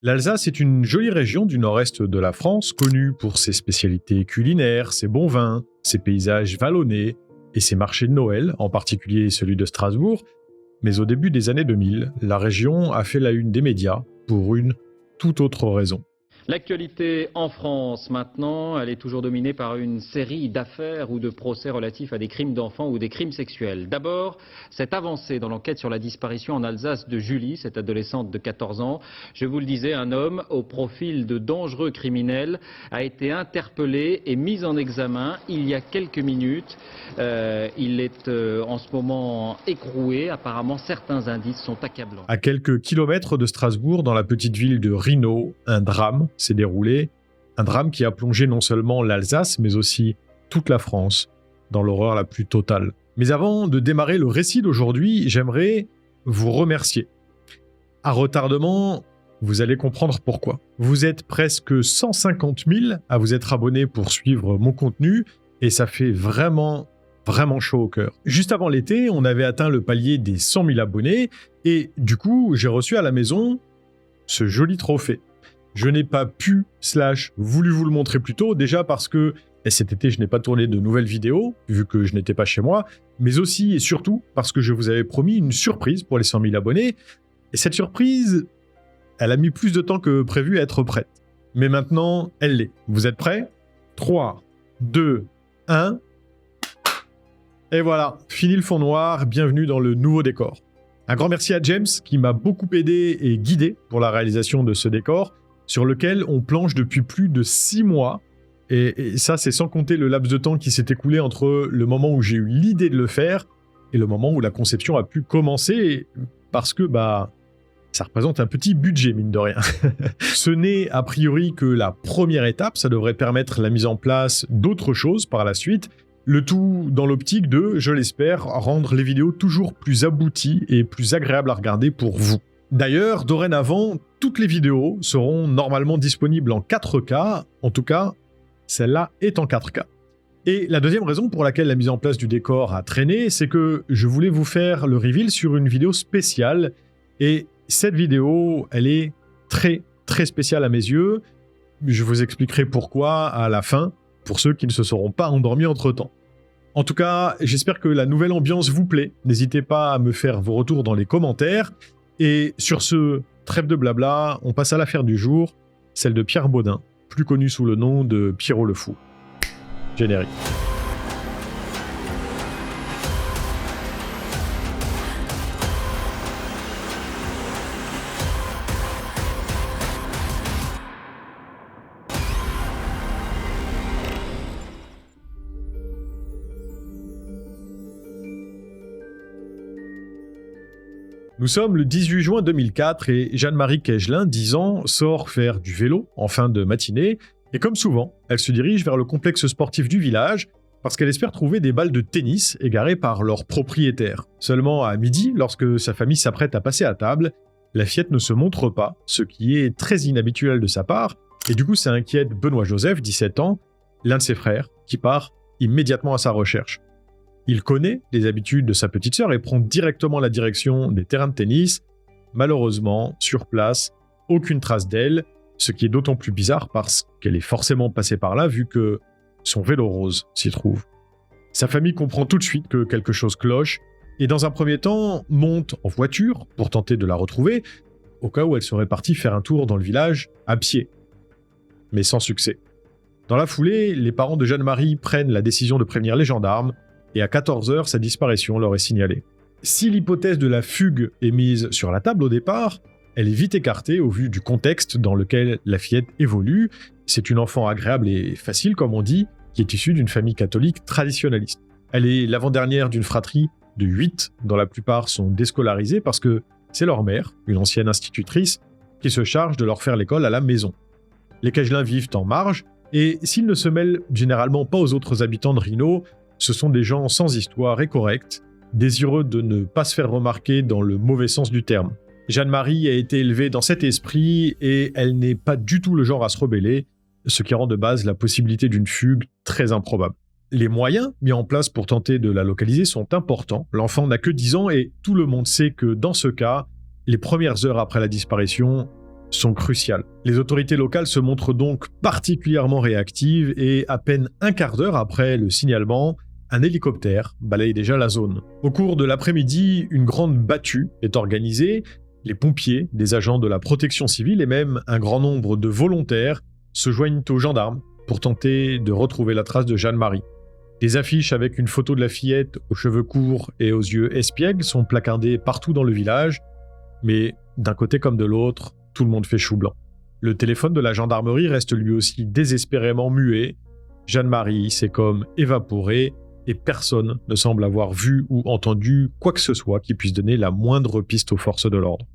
L'Alsace est une jolie région du nord-est de la France, connue pour ses spécialités culinaires, ses bons vins, ses paysages vallonnés et ses marchés de Noël, en particulier celui de Strasbourg. Mais au début des années 2000, la région a fait la une des médias pour une toute autre raison. L'actualité en France maintenant, elle est toujours dominée par une série d'affaires ou de procès relatifs à des crimes d'enfants ou des crimes sexuels. D'abord, cette avancée dans l'enquête sur la disparition en Alsace de Julie, cette adolescente de 14 ans. Je vous le disais, un homme au profil de dangereux criminel a été interpellé et mis en examen il y a quelques minutes. Il est en ce moment écroué. Apparemment, certains indices sont accablants. À quelques kilomètres de Strasbourg, dans la petite ville de Rhino, un drame s'est déroulé. Un drame qui a plongé non seulement l'Alsace, mais aussi toute la France dans l'horreur la plus totale. Mais avant de démarrer le récit d'aujourd'hui, j'aimerais vous remercier. À retardement, vous allez comprendre pourquoi. Vous êtes presque 150 000 à vous être abonnés pour suivre mon contenu, et ça fait vraiment chaud au cœur. Juste avant l'été, on avait atteint le palier des 100 000 abonnés, et du coup, j'ai reçu à la maison ce joli trophée. Je n'ai pas voulu vous le montrer plus tôt, déjà parce que cet été, je n'ai pas tourné de nouvelles vidéos, vu que je n'étais pas chez moi, mais aussi et surtout parce que je vous avais promis une surprise pour les 100 000 abonnés. Et cette surprise, elle a mis plus de temps que prévu à être prête. Mais maintenant, elle l'est. Vous êtes prêts ? 3, 2, 1... Et voilà, fini le fond noir, bienvenue dans le nouveau décor. Un grand merci à James qui m'a beaucoup aidé et guidé pour la réalisation de ce décor, sur lequel on planche depuis plus de 6 mois. Et ça, c'est sans compter le laps de temps qui s'est écoulé entre le moment où j'ai eu l'idée de le faire et le moment où la conception a pu commencer, parce que ça représente un petit budget, mine de rien. Ce n'est a priori que la première étape, ça devrait permettre la mise en place d'autres choses par la suite, le tout dans l'optique de, je l'espère, rendre les vidéos toujours plus abouties et plus agréables à regarder pour vous. D'ailleurs, dorénavant, toutes les vidéos seront normalement disponibles en 4K, en tout cas, celle-là est en 4K. Et la deuxième raison pour laquelle la mise en place du décor a traîné, c'est que je voulais vous faire le reveal sur une vidéo spéciale, et cette vidéo, elle est très spéciale à mes yeux. Je vous expliquerai pourquoi à la fin, pour ceux qui ne se seront pas endormis entre-temps. En tout cas, j'espère que la nouvelle ambiance vous plaît. N'hésitez pas à me faire vos retours dans les commentaires. Et sur ce, trêve de blabla, on passe à l'affaire du jour, celle de Pierre Baudin, plus connu sous le nom de Pierrot le Fou. Générique. Nous sommes le 18 juin 2004 et Jeanne-Marie Kegelin, 10 ans, sort faire du vélo en fin de matinée. Et comme souvent, elle se dirige vers le complexe sportif du village parce qu'elle espère trouver des balles de tennis égarées par leur propriétaire. Seulement à midi, lorsque sa famille s'apprête à passer à table, la fillette ne se montre pas, ce qui est très inhabituel de sa part. Et du coup, ça inquiète Benoît Joseph, 17 ans, l'un de ses frères, qui part immédiatement à sa recherche. Il connaît les habitudes de sa petite sœur et prend directement la direction des terrains de tennis. Malheureusement, sur place, aucune trace d'elle, ce qui est d'autant plus bizarre parce qu'elle est forcément passée par là vu que son vélo rose s'y trouve. Sa famille comprend tout de suite que quelque chose cloche et dans un premier temps monte en voiture pour tenter de la retrouver au cas où elle serait partie faire un tour dans le village à pied. Mais sans succès. Dans la foulée, les parents de Jeanne-Marie prennent la décision de prévenir les gendarmes et à 14h, sa disparition leur est signalée. Si l'hypothèse de la fugue est mise sur la table au départ, elle est vite écartée au vu du contexte dans lequel la fillette évolue. C'est une enfant agréable et facile, comme on dit, qui est issue d'une famille catholique traditionnaliste. Elle est l'avant-dernière d'une fratrie de 8, dont la plupart sont déscolarisés parce que c'est leur mère, une ancienne institutrice, qui se charge de leur faire l'école à la maison. Les Kegelin vivent en marge, et s'ils ne se mêlent généralement pas aux autres habitants de Rhino, ce sont des gens sans histoire et corrects, désireux de ne pas se faire remarquer dans le mauvais sens du terme. Jeanne-Marie a été élevée dans cet esprit et elle n'est pas du tout le genre à se rebeller, ce qui rend de base la possibilité d'une fugue très improbable. Les moyens mis en place pour tenter de la localiser sont importants. L'enfant n'a que 10 ans et tout le monde sait que dans ce cas, les premières heures après la disparition sont cruciales. Les autorités locales se montrent donc particulièrement réactives et à peine un quart d'heure après le signalement, un hélicoptère balaye déjà la zone. Au cours de l'après-midi, une grande battue est organisée. Les pompiers, des agents de la protection civile et même un grand nombre de volontaires se joignent aux gendarmes pour tenter de retrouver la trace de Jeanne-Marie. Des affiches avec une photo de la fillette aux cheveux courts et aux yeux espiègles sont placardées partout dans le village, mais d'un côté comme de l'autre, tout le monde fait chou blanc. Le téléphone de la gendarmerie reste lui aussi désespérément muet. Jeanne-Marie s'est comme évaporée et personne ne semble avoir vu ou entendu quoi que ce soit qui puisse donner la moindre piste aux forces de l'ordre.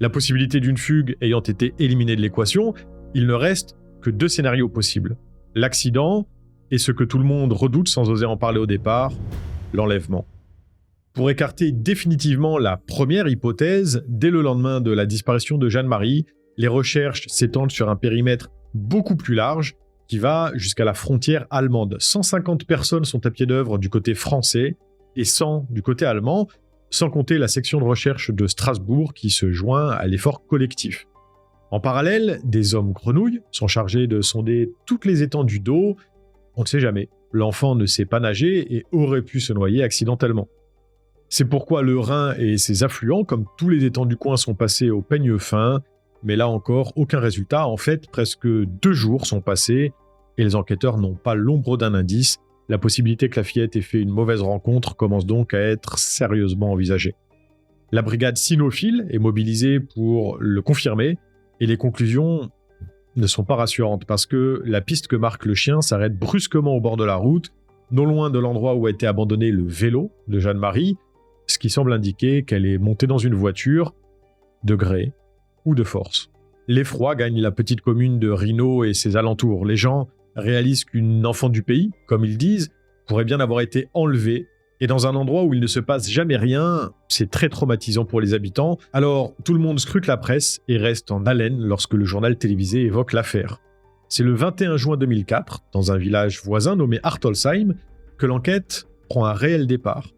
La possibilité d'une fugue ayant été éliminée de l'équation, il ne reste que 2 scénarios possibles. L'accident et ce que tout le monde redoute sans oser en parler au départ, l'enlèvement. Pour écarter définitivement la première hypothèse, dès le lendemain de la disparition de Jeanne-Marie, les recherches s'étendent sur un périmètre beaucoup plus large qui va jusqu'à la frontière allemande. 150 personnes sont à pied d'œuvre du côté français et 100 du côté allemand, sans compter la section de recherche de Strasbourg qui se joint à l'effort collectif. En parallèle, des hommes grenouilles sont chargés de sonder toutes les étendues d'eau. On ne sait jamais, l'enfant ne sait pas nager et aurait pu se noyer accidentellement. C'est pourquoi le Rhin et ses affluents, comme tous les étangs du coin, sont passés au peigne fin, mais là encore, aucun résultat. En fait, presque 2 jours sont passés et les enquêteurs n'ont pas l'ombre d'un indice. La possibilité que la fillette ait fait une mauvaise rencontre commence donc à être sérieusement envisagée. La brigade cynophile est mobilisée pour le confirmer et les conclusions ne sont pas rassurantes parce que la piste que marque le chien s'arrête brusquement au bord de la route, non loin de l'endroit où a été abandonné le vélo de Jeanne-Marie, ce qui semble indiquer qu'elle est montée dans une voiture, de gré ou de force. L'effroi gagne la petite commune de Rhino et ses alentours. Les gens réalisent qu'une enfant du pays, comme ils disent, pourrait bien avoir été enlevée, et dans un endroit où il ne se passe jamais rien, c'est très traumatisant pour les habitants. Alors tout le monde scrute la presse et reste en haleine lorsque le journal télévisé évoque l'affaire. C'est le 21 juin 2004, dans un village voisin nommé Hartolsheim, que l'enquête prend un réel départ.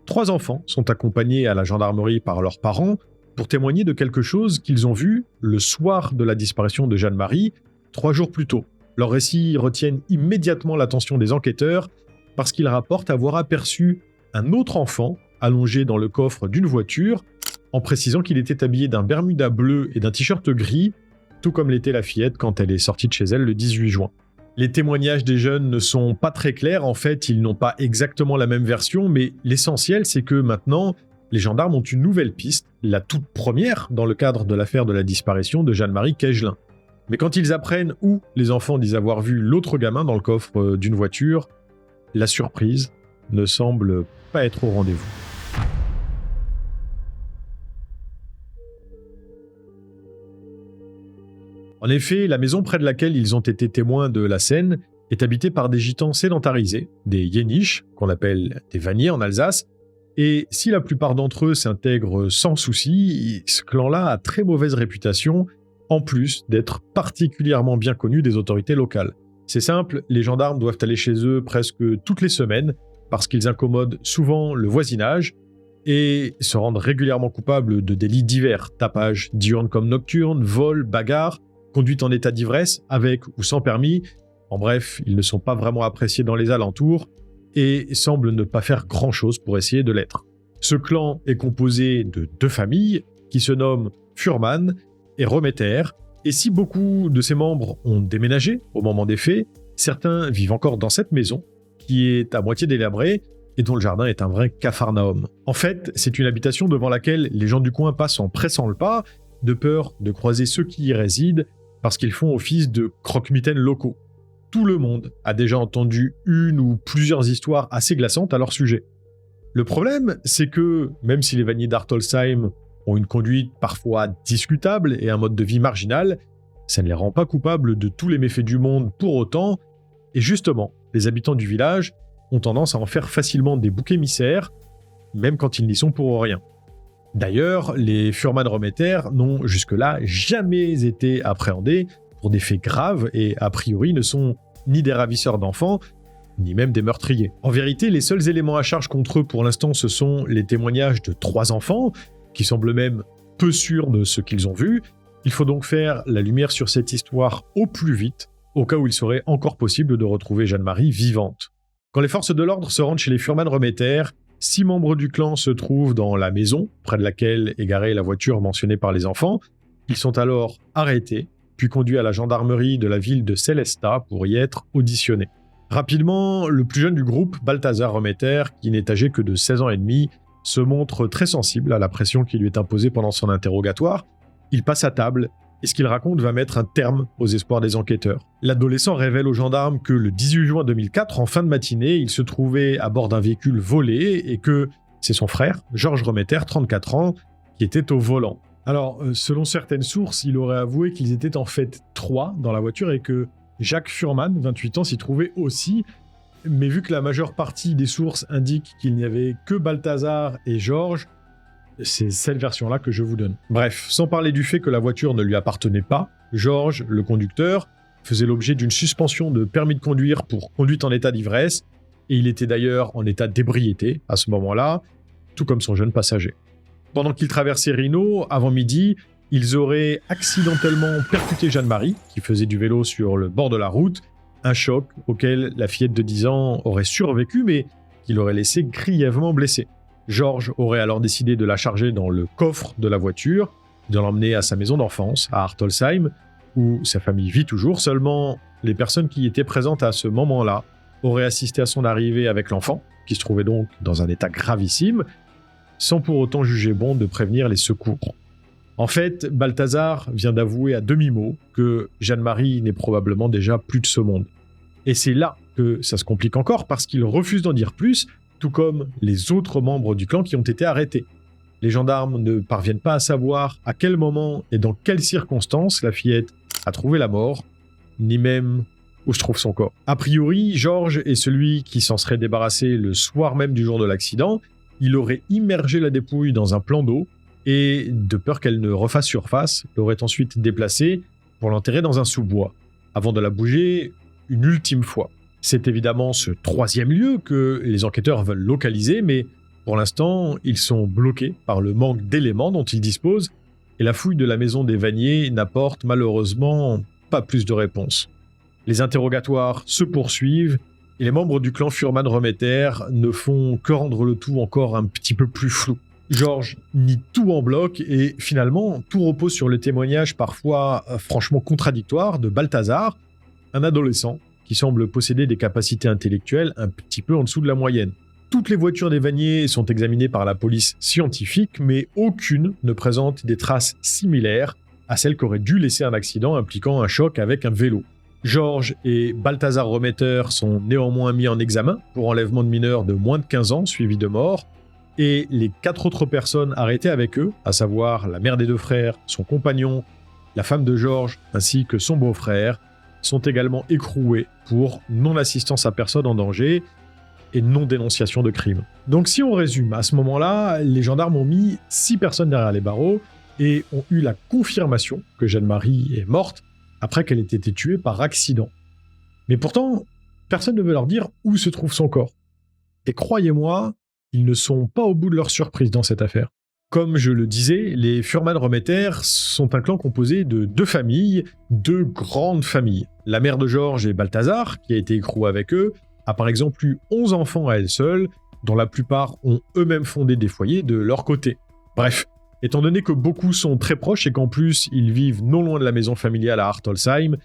3 enfants sont accompagnés à la gendarmerie par leurs parents pour témoigner de quelque chose qu'ils ont vu le soir de la disparition de Jeanne-Marie, 3 jours plus tôt. Leurs récits retiennent immédiatement l'attention des enquêteurs parce qu'ils rapportent avoir aperçu un autre enfant allongé dans le coffre d'une voiture, en précisant qu'il était habillé d'un bermuda bleu et d'un t-shirt gris, tout comme l'était la fillette quand elle est sortie de chez elle le 18 juin. Les témoignages des jeunes ne sont pas très clairs, en fait, ils n'ont pas exactement la même version, mais l'essentiel, c'est que maintenant, les gendarmes ont une nouvelle piste, la toute première dans le cadre de l'affaire de la disparition de Jeanne-Marie Kegelin. Mais quand ils apprennent où les enfants disent avoir vu l'autre gamin dans le coffre d'une voiture, la surprise ne semble pas être au rendez-vous. En effet, la maison près de laquelle ils ont été témoins de la scène est habitée par des gitans sédentarisés, des Yéniches, qu'on appelle des vanniers en Alsace, et si la plupart d'entre eux s'intègrent sans souci, ce clan-là a très mauvaise réputation, en plus d'être particulièrement bien connu des autorités locales. C'est simple, les gendarmes doivent aller chez eux presque toutes les semaines, parce qu'ils incommodent souvent le voisinage, et se rendent régulièrement coupables de délits divers, tapage diurne comme nocturne, vol, bagarre, conduite en état d'ivresse, avec ou sans permis. En bref, ils ne sont pas vraiment appréciés dans les alentours et semblent ne pas faire grand-chose pour essayer de l'être. Ce clan est composé de 2 familles qui se nomment Furman et Rometer, et si beaucoup de ses membres ont déménagé au moment des faits, certains vivent encore dans cette maison, qui est à moitié délabrée et dont le jardin est un vrai capharnaüm. En fait, c'est une habitation devant laquelle les gens du coin passent en pressant le pas, de peur de croiser ceux qui y résident, parce qu'ils font office de croque-mitaines locaux. Tout le monde a déjà entendu une ou plusieurs histoires assez glaçantes à leur sujet. Le problème, c'est que, même si les vanniers d'Hartolsheim ont une conduite parfois discutable et un mode de vie marginal, ça ne les rend pas coupables de tous les méfaits du monde pour autant, et justement, les habitants du village ont tendance à en faire facilement des boucs émissaires, même quand ils n'y sont pour rien. D'ailleurs, les Furman-Rometer n'ont jusque-là jamais été appréhendés pour des faits graves et a priori ne sont ni des ravisseurs d'enfants, ni même des meurtriers. En vérité, les seuls éléments à charge contre eux pour l'instant, ce sont les témoignages de 3 enfants, qui semblent même peu sûrs de ce qu'ils ont vu, Il faut donc faire la lumière sur cette histoire au plus vite, au cas où il serait encore possible de retrouver Jeanne-Marie vivante. Quand les forces de l'ordre se rendent chez les Furman-Remeter, 6 membres du clan se trouvent dans la maison, près de laquelle est garée la voiture mentionnée par les enfants. Ils sont alors arrêtés, puis conduits à la gendarmerie de la ville de Sélestat pour y être auditionnés. Rapidement, le plus jeune du groupe, Balthazar Remeter, qui n'est âgé que de 16 ans et demi, se montre très sensible à la pression qui lui est imposée pendant son interrogatoire. Il passe à table, et ce qu'il raconte va mettre un terme aux espoirs des enquêteurs. L'adolescent révèle aux gendarmes que le 18 juin 2004, en fin de matinée, il se trouvait à bord d'un véhicule volé et que c'est son frère, Georges Remeter, 34 ans, qui était au volant. Alors, selon certaines sources, il aurait avoué qu'ils étaient en fait 3 dans la voiture et que Jacques Furman, 28 ans, s'y trouvait aussi. Mais vu que la majeure partie des sources indiquent qu'il n'y avait que Balthazar et Georges, c'est cette version-là que je vous donne. Bref, sans parler du fait que la voiture ne lui appartenait pas, Georges, le conducteur, faisait l'objet d'une suspension de permis de conduire pour conduite en état d'ivresse, et il était d'ailleurs en état d'ébriété à ce moment-là, tout comme son jeune passager. Pendant qu'ils traversaient Rhino, avant midi, ils auraient accidentellement percuté Jeanne-Marie, qui faisait du vélo sur le bord de la route, un choc auquel la fillette de 10 ans aurait survécu, mais qui l'aurait laissée grièvement blessée. Georges aurait alors décidé de la charger dans le coffre de la voiture, de l'emmener à sa maison d'enfance, à Hartolsheim, où sa famille vit toujours. Seulement, les personnes qui étaient présentes à ce moment-là auraient assisté à son arrivée avec l'enfant, qui se trouvait donc dans un état gravissime, sans pour autant juger bon de prévenir les secours. En fait, Balthazar vient d'avouer à demi-mot que Jeanne-Marie n'est probablement déjà plus de ce monde. Et c'est là que ça se complique encore, parce qu'il refuse d'en dire plus, tout comme les autres membres du clan qui ont été arrêtés. Les gendarmes ne parviennent pas à savoir à quel moment et dans quelles circonstances la fillette a trouvé la mort, ni même où se trouve son corps. A priori, Georges est celui qui s'en serait débarrassé le soir même du jour de l'accident. Il aurait immergé la dépouille dans un plan d'eau et, de peur qu'elle ne refasse surface, l'aurait ensuite déplacée pour l'enterrer dans un sous-bois, avant de la bouger une ultime fois. C'est évidemment ce 3e lieu que les enquêteurs veulent localiser, mais pour l'instant, ils sont bloqués par le manque d'éléments dont ils disposent, et la fouille de la maison des Vanier n'apporte malheureusement pas plus de réponses. Les interrogatoires se poursuivent, et les membres du clan Furman-Remeter ne font que rendre le tout encore un petit peu plus flou. Georges nie tout en bloc, et finalement, tout repose sur le témoignage parfois franchement contradictoire de Balthazar, un adolescent qui semble posséder des capacités intellectuelles un petit peu en dessous de la moyenne. Toutes les voitures des Vanier sont examinées par la police scientifique, mais aucune ne présente des traces similaires à celles qu'aurait dû laisser un accident impliquant un choc avec un vélo. Georges et Balthazar Remeter sont néanmoins mis en examen pour enlèvement de mineurs de moins de 15 ans suivis de mort, et les 4 autres personnes arrêtées avec eux, à savoir la mère des 2 frères, son compagnon, la femme de Georges ainsi que son beau-frère, sont également écroués pour non-assistance à personne en danger et non-dénonciation de crime. Donc si on résume, à ce moment-là, les gendarmes ont mis 6 personnes derrière les barreaux et ont eu la confirmation que Jeanne-Marie est morte après qu'elle ait été tuée par accident. Mais pourtant, personne ne veut leur dire où se trouve son corps. Et croyez-moi, ils ne sont pas au bout de leur surprise dans cette affaire. Comme je le disais, les Furman-Remeter sont un clan composé de 2 familles, 2 grandes familles. La mère de Georges et Balthazar, qui a été écrouée avec eux, a par exemple eu 11 enfants à elle seule, dont la plupart ont eux-mêmes fondé des foyers de leur côté. Bref, étant donné que beaucoup sont très proches et qu'en plus ils vivent non loin de la maison familiale à Hartolsheim,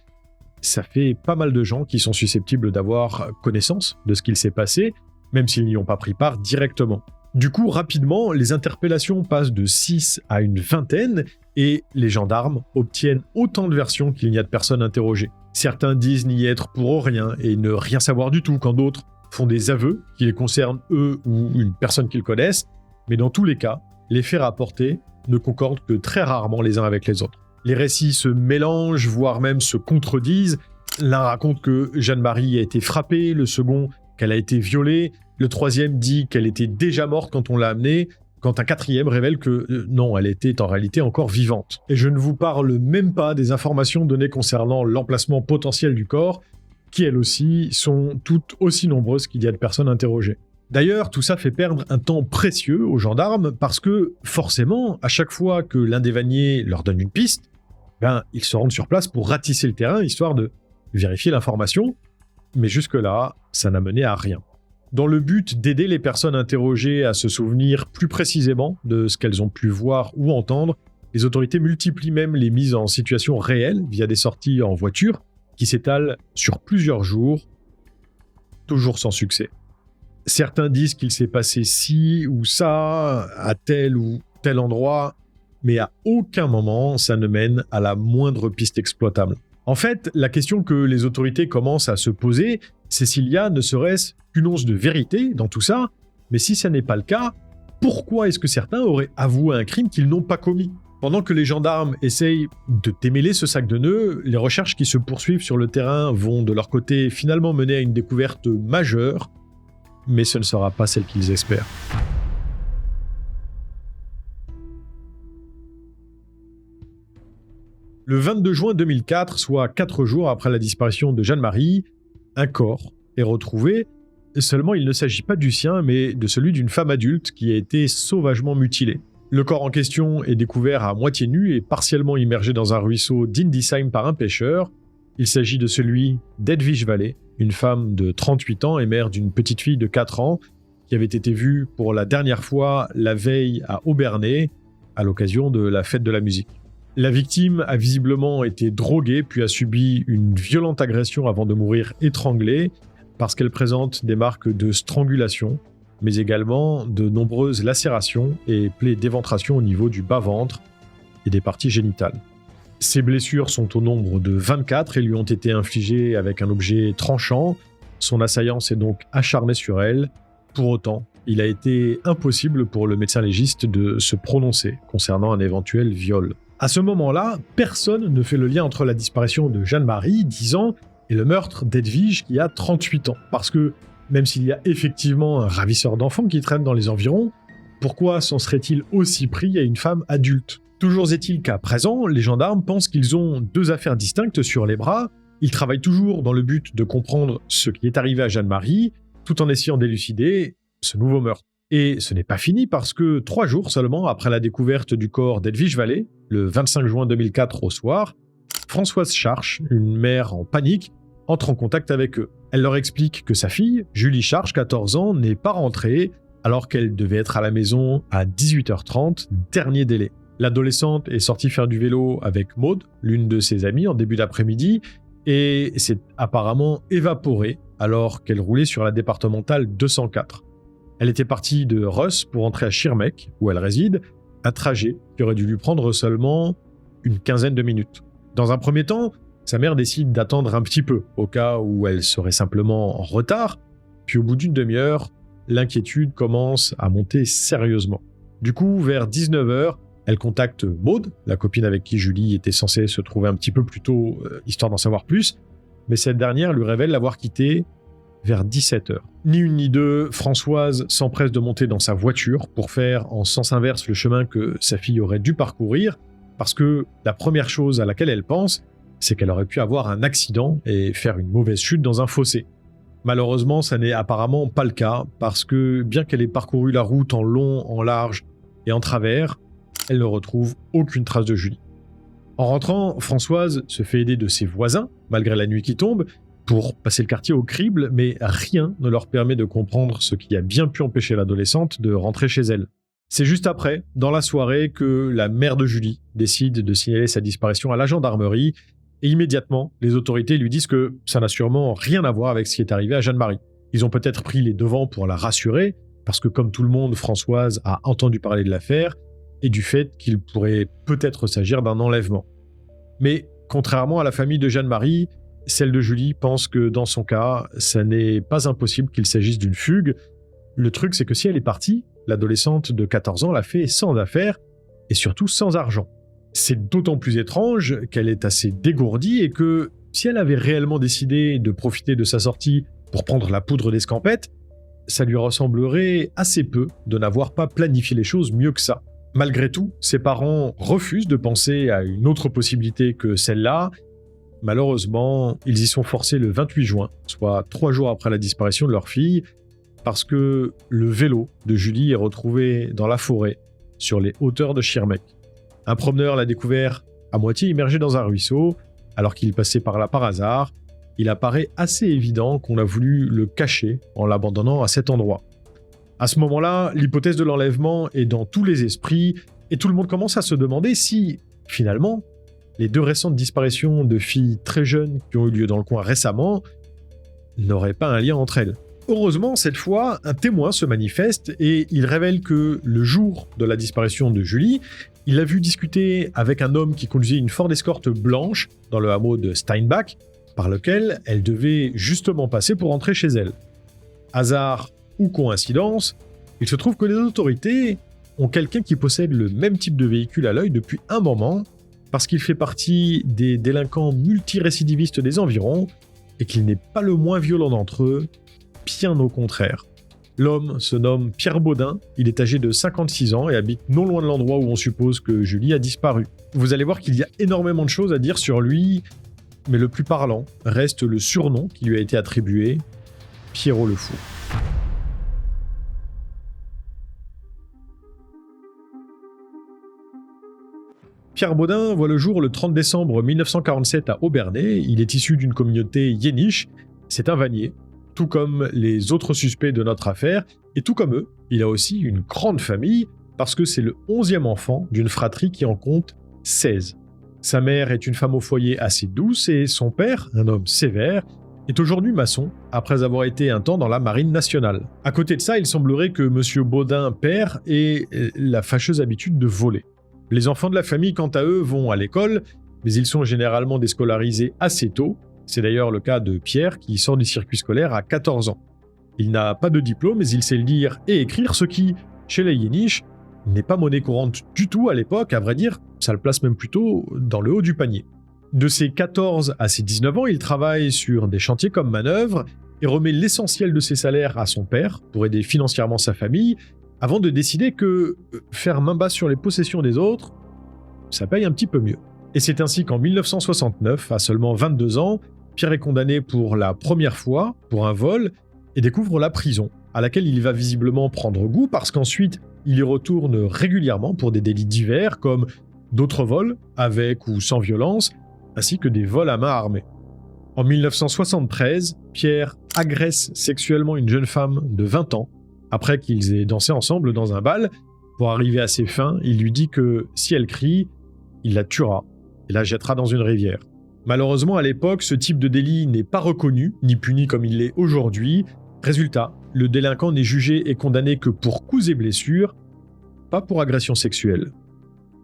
ça fait pas mal de gens qui sont susceptibles d'avoir connaissance de ce qu'il s'est passé, même s'ils n'y ont pas pris part directement. Du coup, rapidement, les interpellations passent de 6 à une vingtaine et les gendarmes obtiennent autant de versions qu'il n'y a de personnes interrogées. Certains disent n'y être pour rien et ne rien savoir du tout, quand d'autres font des aveux qui les concernent eux ou une personne qu'ils connaissent, mais dans tous les cas, les faits rapportés ne concordent que très rarement les uns avec les autres. Les récits se mélangent, voire même se contredisent. L'un raconte que Jeanne-Marie a été frappée, le second qu'elle a été violée, le troisième dit qu'elle était déjà morte quand on l'a amenée, quand un quatrième révèle que non, elle était en réalité encore vivante. Et je ne vous parle même pas des informations données concernant l'emplacement potentiel du corps, qui elles aussi sont toutes aussi nombreuses qu'il y a de personnes interrogées. D'ailleurs, tout ça fait perdre un temps précieux aux gendarmes parce que, forcément, à chaque fois que l'un des Vanier leur donne une piste, Ils se rendent sur place pour ratisser le terrain, histoire de vérifier l'information. Mais jusque-là, ça n'a mené à rien. Dans le but d'aider les personnes interrogées à se souvenir plus précisément de ce qu'elles ont pu voir ou entendre, les autorités multiplient même les mises en situation réelle via des sorties en voiture qui s'étalent sur plusieurs jours, toujours sans succès. Certains disent qu'il s'est passé ci ou ça, à tel ou tel endroit, mais à aucun moment ça ne mène à la moindre piste exploitable. En fait, la question que les autorités commencent à se poser, c'est s'il y a ne serait-ce qu'une once de vérité dans tout ça, mais si ça n'est pas le cas, pourquoi est-ce que certains auraient avoué un crime qu'ils n'ont pas commis ? Pendant que les gendarmes essayent de démêler ce sac de nœuds, les recherches qui se poursuivent sur le terrain vont de leur côté finalement mener à une découverte majeure, mais ce ne sera pas celle qu'ils espèrent. Le 22 juin 2004, soit 4 jours après la disparition de Jeanne-Marie, un corps est retrouvé. Seulement, il ne s'agit pas du sien, mais de celui d'une femme adulte qui a été sauvagement mutilée. Le corps en question est découvert à moitié nu et partiellement immergé dans un ruisseau d'Indisheim par un pêcheur. Il s'agit de celui d'Edwige Vallée, une femme de 38 ans et mère d'une petite fille de 4 ans, qui avait été vue pour la dernière fois la veille à Obernai, à l'occasion de la fête de la musique. La victime a visiblement été droguée puis a subi une violente agression avant de mourir étranglée parce qu'elle présente des marques de strangulation, mais également de nombreuses lacérations et plaies d'éventration au niveau du bas-ventre et des parties génitales. Ses blessures sont au nombre de 24 et lui ont été infligées avec un objet tranchant. Son assaillant s'est donc acharné sur elle. Pour autant, il a été impossible pour le médecin légiste de se prononcer concernant un éventuel viol. À ce moment-là, personne ne fait le lien entre la disparition de Jeanne-Marie, 10 ans, et le meurtre d'Edwige qui a 38 ans. Parce que, même s'il y a effectivement un ravisseur d'enfants qui traîne dans les environs, pourquoi s'en serait-il aussi pris à une femme adulte ? Toujours est-il qu'à présent, les gendarmes pensent qu'ils ont 2 affaires distinctes sur les bras. Ils travaillent toujours dans le but de comprendre ce qui est arrivé à Jeanne-Marie, tout en essayant d'élucider ce nouveau meurtre. Et ce n'est pas fini parce que 3 jours seulement après la découverte du corps d'Edwige Vallée, le 25 juin 2004 au soir, Françoise Scharch, une mère en panique, entre en contact avec eux. Elle leur explique que sa fille, Julie Scharch, 14 ans, n'est pas rentrée alors qu'elle devait être à la maison à 18h30, dernier délai. L'adolescente est sortie faire du vélo avec Maude, l'une de ses amies, en début d'après-midi, et s'est apparemment évaporée alors qu'elle roulait sur la départementale 204. Elle était partie de Reuss pour rentrer à Schirmeck, où elle réside, un trajet qui aurait dû lui prendre seulement une quinzaine de minutes. Dans un premier temps, sa mère décide d'attendre un petit peu, au cas où elle serait simplement en retard, puis au bout d'une demi-heure, l'inquiétude commence à monter sérieusement. Du coup, vers 19h, elle contacte Maude, la copine avec qui Julie était censée se trouver un petit peu plus tôt, histoire d'en savoir plus, mais cette dernière lui révèle l'avoir quittée vers 17h. Ni une ni deux, Françoise s'empresse de monter dans sa voiture pour faire en sens inverse le chemin que sa fille aurait dû parcourir, parce que la première chose à laquelle elle pense, c'est qu'elle aurait pu avoir un accident et faire une mauvaise chute dans un fossé. Malheureusement, ça n'est apparemment pas le cas, parce que bien qu'elle ait parcouru la route en long, en large et en travers, elle ne retrouve aucune trace de Julie. En rentrant, Françoise se fait aider de ses voisins, malgré la nuit qui tombe, pour passer le quartier au crible, mais rien ne leur permet de comprendre ce qui a bien pu empêcher l'adolescente de rentrer chez elle. C'est juste après, dans la soirée, que la mère de Julie décide de signaler sa disparition à la gendarmerie, et immédiatement, les autorités lui disent que ça n'a sûrement rien à voir avec ce qui est arrivé à Jeanne-Marie. Ils ont peut-être pris les devants pour la rassurer, parce que comme tout le monde, Françoise a entendu parler de l'affaire, et du fait qu'il pourrait peut-être s'agir d'un enlèvement. Mais, contrairement à la famille de Jeanne-Marie, celle de Julie pense que dans son cas, ça n'est pas impossible qu'il s'agisse d'une fugue. Le truc, c'est que si elle est partie, l'adolescente de 14 ans l'a fait sans affaires, et surtout sans argent. C'est d'autant plus étrange qu'elle est assez dégourdie et que, si elle avait réellement décidé de profiter de sa sortie pour prendre la poudre d'escampette, ça lui ressemblerait assez peu de n'avoir pas planifié les choses mieux que ça. Malgré tout, ses parents refusent de penser à une autre possibilité que celle-là. Malheureusement, ils y sont forcés le 28 juin, soit 3 jours après la disparition de leur fille, parce que le vélo de Julie est retrouvé dans la forêt, sur les hauteurs de Schirmeck. Un promeneur l'a découvert à moitié immergé dans un ruisseau, alors qu'il passait par là par hasard. Il apparaît assez évident qu'on a voulu le cacher en l'abandonnant à cet endroit. À ce moment-là, l'hypothèse de l'enlèvement est dans tous les esprits et tout le monde commence à se demander si, finalement, les 2 récentes disparitions de filles très jeunes qui ont eu lieu dans le coin récemment n'auraient pas un lien entre elles. Heureusement, cette fois, un témoin se manifeste et il révèle que le jour de la disparition de Julie, il a vu discuter avec un homme qui conduisait une Ford Escort blanche dans le hameau de Steinbach, par lequel elle devait justement passer pour rentrer chez elle. Hasard ou coïncidence, il se trouve que les autorités ont quelqu'un qui possède le même type de véhicule à l'œil depuis un moment, parce qu'il fait partie des délinquants multirécidivistes des environs, et qu'il n'est pas le moins violent d'entre eux, bien au contraire. L'homme se nomme Pierre Baudin, il est âgé de 56 ans et habite non loin de l'endroit où on suppose que Julie a disparu. Vous allez voir qu'il y a énormément de choses à dire sur lui, mais le plus parlant reste le surnom qui lui a été attribué, Pierrot le Fou. Pierre Baudin voit le jour le 30 décembre 1947 à Obernai. Il est issu d'une communauté yéniche, c'est un vannier, tout comme les autres suspects de notre affaire, et tout comme eux, il a aussi une grande famille, parce que c'est le 11e enfant d'une fratrie qui en compte 16. Sa mère est une femme au foyer assez douce, et son père, un homme sévère, est aujourd'hui maçon, après avoir été un temps dans la marine nationale. À côté de ça, il semblerait que M. Baudin, père, ait la fâcheuse habitude de voler. Les enfants de la famille, quant à eux, vont à l'école, mais ils sont généralement déscolarisés assez tôt. C'est d'ailleurs le cas de Pierre, qui sort du circuit scolaire à 14 ans. Il n'a pas de diplôme, mais il sait lire et écrire, ce qui, chez les Yéniches, n'est pas monnaie courante du tout à l'époque. À vrai dire, ça le place même plutôt dans le haut du panier. De ses 14 à ses 19 ans, il travaille sur des chantiers comme manœuvre et remet l'essentiel de ses salaires à son père pour aider financièrement sa famille, avant de décider que faire main basse sur les possessions des autres, ça paye un petit peu mieux. Et c'est ainsi qu'en 1969, à seulement 22 ans, Pierre est condamné pour la première fois pour un vol et découvre la prison, à laquelle il va visiblement prendre goût parce qu'ensuite, il y retourne régulièrement pour des délits divers comme d'autres vols, avec ou sans violence, ainsi que des vols à main armée. En 1973, Pierre agresse sexuellement une jeune femme de 20 ans, après qu'ils aient dansé ensemble dans un bal. Pour arriver à ses fins, il lui dit que si elle crie, il la tuera et la jettera dans une rivière. Malheureusement, à l'époque, ce type de délit n'est pas reconnu, ni puni comme il l'est aujourd'hui. Résultat, le délinquant n'est jugé et condamné que pour coups et blessures, pas pour agression sexuelle.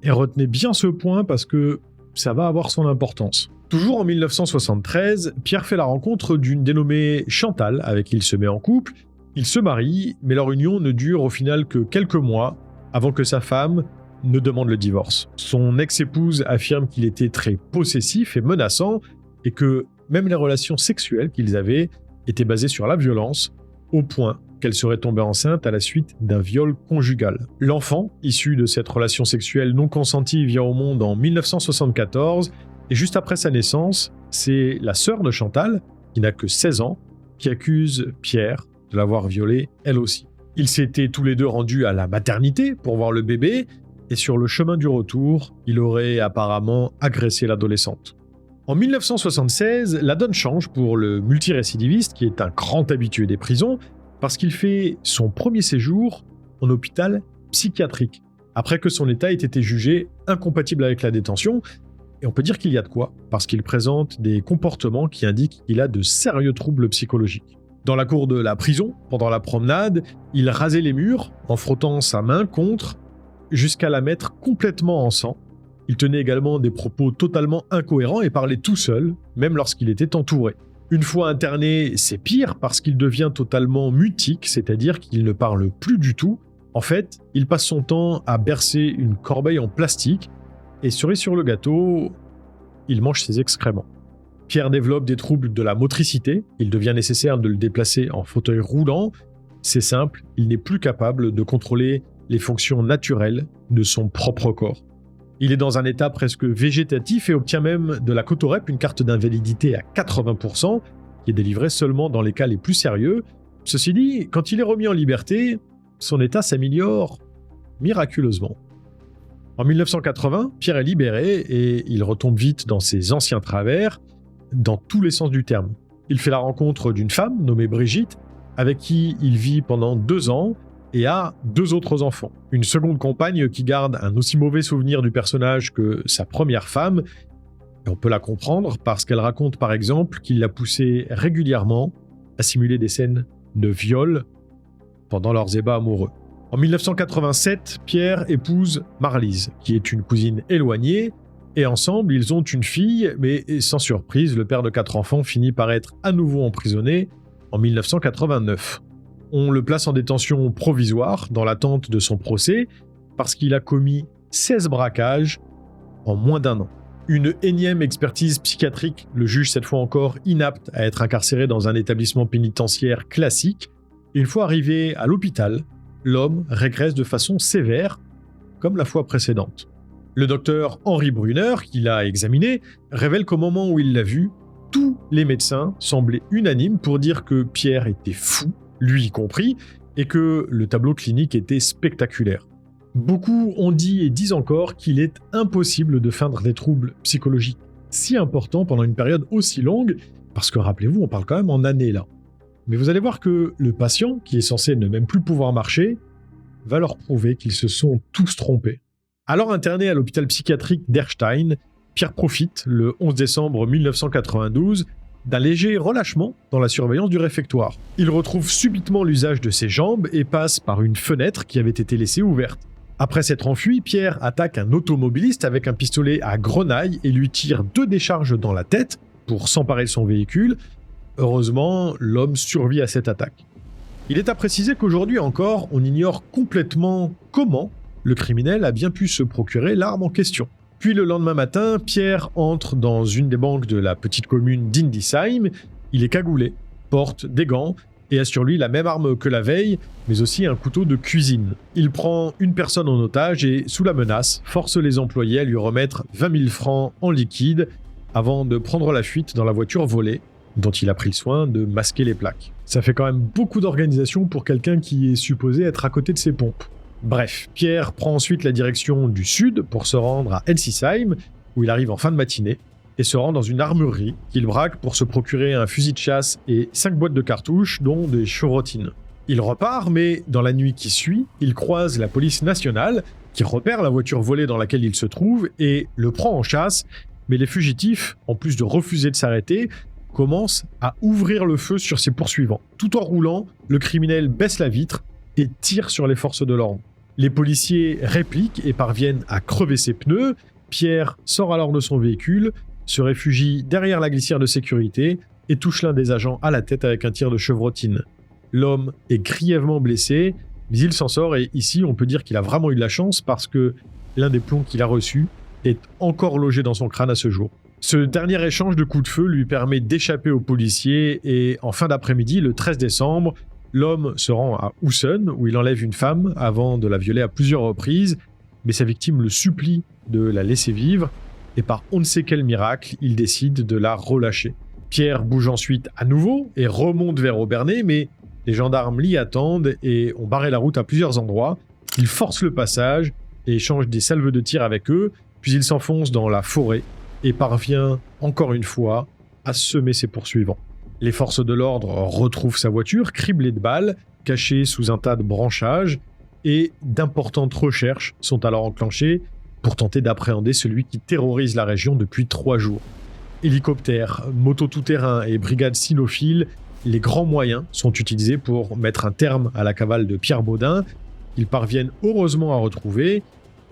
Et retenez bien ce point parce que ça va avoir son importance. Toujours en 1973, Pierre fait la rencontre d'une dénommée Chantal, avec qui il se met en couple. Ils se marient, mais leur union ne dure au final que quelques mois avant que sa femme ne demande le divorce. Son ex-épouse affirme qu'il était très possessif et menaçant et que même les relations sexuelles qu'ils avaient étaient basées sur la violence, au point qu'elle serait tombée enceinte à la suite d'un viol conjugal. L'enfant, issu de cette relation sexuelle non consentie, vient au monde en 1974 et juste après sa naissance, c'est la sœur de Chantal, qui n'a que 16 ans, qui accuse Pierre de l'avoir violée elle aussi. Ils s'étaient tous les deux rendus à la maternité pour voir le bébé, et sur le chemin du retour, il aurait apparemment agressé l'adolescente. En 1976, la donne change pour le multirécidiviste, qui est un grand habitué des prisons, parce qu'il fait son premier séjour en hôpital psychiatrique, après que son état ait été jugé incompatible avec la détention, et on peut dire qu'il y a de quoi, parce qu'il présente des comportements qui indiquent qu'il a de sérieux troubles psychologiques. Dans la cour de la prison, pendant la promenade, il rasait les murs en frottant sa main contre, jusqu'à la mettre complètement en sang. Il tenait également des propos totalement incohérents et parlait tout seul, même lorsqu'il était entouré. Une fois interné, c'est pire parce qu'il devient totalement mutique, c'est-à-dire qu'il ne parle plus du tout. En fait, il passe son temps à bercer une corbeille en plastique et cerise sur le gâteau, il mange ses excréments. Pierre développe des troubles de la motricité, il devient nécessaire de le déplacer en fauteuil roulant. C'est simple, il n'est plus capable de contrôler les fonctions naturelles de son propre corps. Il est dans un état presque végétatif et obtient même de la Cotorep une carte d'invalidité à 80%, qui est délivrée seulement dans les cas les plus sérieux. Ceci dit, quand il est remis en liberté, son état s'améliore miraculeusement. En 1980, Pierre est libéré et il retombe vite dans ses anciens travers, dans tous les sens du terme. Il fait la rencontre d'une femme nommée Brigitte, avec qui il vit pendant 2 ans et a 2 autres enfants. Une seconde compagne qui garde un aussi mauvais souvenir du personnage que sa première femme, et on peut la comprendre parce qu'elle raconte par exemple qu'il l'a poussée régulièrement à simuler des scènes de viol pendant leurs ébats amoureux. En 1987, Pierre épouse Marlise, qui est une cousine éloignée, et ensemble, ils ont une fille, mais sans surprise, le père de 4 enfants finit par être à nouveau emprisonné en 1989. On le place en détention provisoire dans l'attente de son procès, parce qu'il a commis 16 braquages en moins d'1 an. Une énième expertise psychiatrique le juge cette fois encore inapte à être incarcéré dans un établissement pénitentiaire classique. Une fois arrivé à l'hôpital, l'homme régresse de façon sévère, comme la fois précédente. Le docteur Henri Brunner, qui l'a examiné, révèle qu'au moment où il l'a vu, tous les médecins semblaient unanimes pour dire que Pierre était fou, lui y compris, et que le tableau clinique était spectaculaire. Beaucoup ont dit et disent encore qu'il est impossible de feindre des troubles psychologiques si importants pendant une période aussi longue, parce que rappelez-vous, on parle quand même en années là. Mais vous allez voir que le patient, qui est censé ne même plus pouvoir marcher, va leur prouver qu'ils se sont tous trompés. Alors interné à l'hôpital psychiatrique d'Erstein, Pierre profite, le 11 décembre 1992, d'un léger relâchement dans la surveillance du réfectoire. Il retrouve subitement l'usage de ses jambes et passe par une fenêtre qui avait été laissée ouverte. Après s'être enfui, Pierre attaque un automobiliste avec un pistolet à grenaille et lui tire 2 décharges dans la tête pour s'emparer de son véhicule. Heureusement, l'homme survit à cette attaque. Il est à préciser qu'aujourd'hui encore, on ignore complètement comment le criminel a bien pu se procurer l'arme en question. Puis le lendemain matin, Pierre entre dans une des banques de la petite commune d'Indisheim. Il est cagoulé, porte des gants et a sur lui la même arme que la veille, mais aussi un couteau de cuisine. Il prend une personne en otage et, sous la menace, force les employés à lui remettre 20 000 francs en liquide avant de prendre la fuite dans la voiture volée, dont il a pris le soin de masquer les plaques. Ça fait quand même beaucoup d'organisation pour quelqu'un qui est supposé être à côté de ses pompes. Bref, Pierre prend ensuite la direction du sud pour se rendre à Ensisheim, où il arrive en fin de matinée, et se rend dans une armurerie qu'il braque pour se procurer un fusil de chasse et 5 boîtes de cartouches, dont des chevrotines. Il repart, mais dans la nuit qui suit, il croise la police nationale, qui repère la voiture volée dans laquelle il se trouve et le prend en chasse, mais les fugitifs, en plus de refuser de s'arrêter, commencent à ouvrir le feu sur ses poursuivants. Tout en roulant, le criminel baisse la vitre et tire sur les forces de l'ordre. Les policiers répliquent et parviennent à crever ses pneus. Pierre sort alors de son véhicule, se réfugie derrière la glissière de sécurité et touche l'un des agents à la tête avec un tir de chevrotine. L'homme est grièvement blessé, mais il s'en sort et ici on peut dire qu'il a vraiment eu de la chance parce que l'un des plombs qu'il a reçus est encore logé dans son crâne à ce jour. Ce dernier échange de coups de feu lui permet d'échapper aux policiers et en fin d'après-midi, le 13 décembre, l'homme se rend à Houssen où il enlève une femme avant de la violer à plusieurs reprises, mais sa victime le supplie de la laisser vivre et par on ne sait quel miracle, il décide de la relâcher. Pierre bouge ensuite à nouveau et remonte vers Obernai, mais les gendarmes l'y attendent et ont barré la route à plusieurs endroits. Il force le passage et échange des salves de tir avec eux, puis il s'enfonce dans la forêt et parvient encore une fois à semer ses poursuivants. Les forces de l'ordre retrouvent sa voiture criblée de balles, cachée sous un tas de branchages, et d'importantes recherches sont alors enclenchées pour tenter d'appréhender celui qui terrorise la région depuis 3 jours. Hélicoptères, motos tout-terrain et brigades cynophiles, les grands moyens sont utilisés pour mettre un terme à la cavale de Pierre Baudin. Ils parviennent heureusement à retrouver,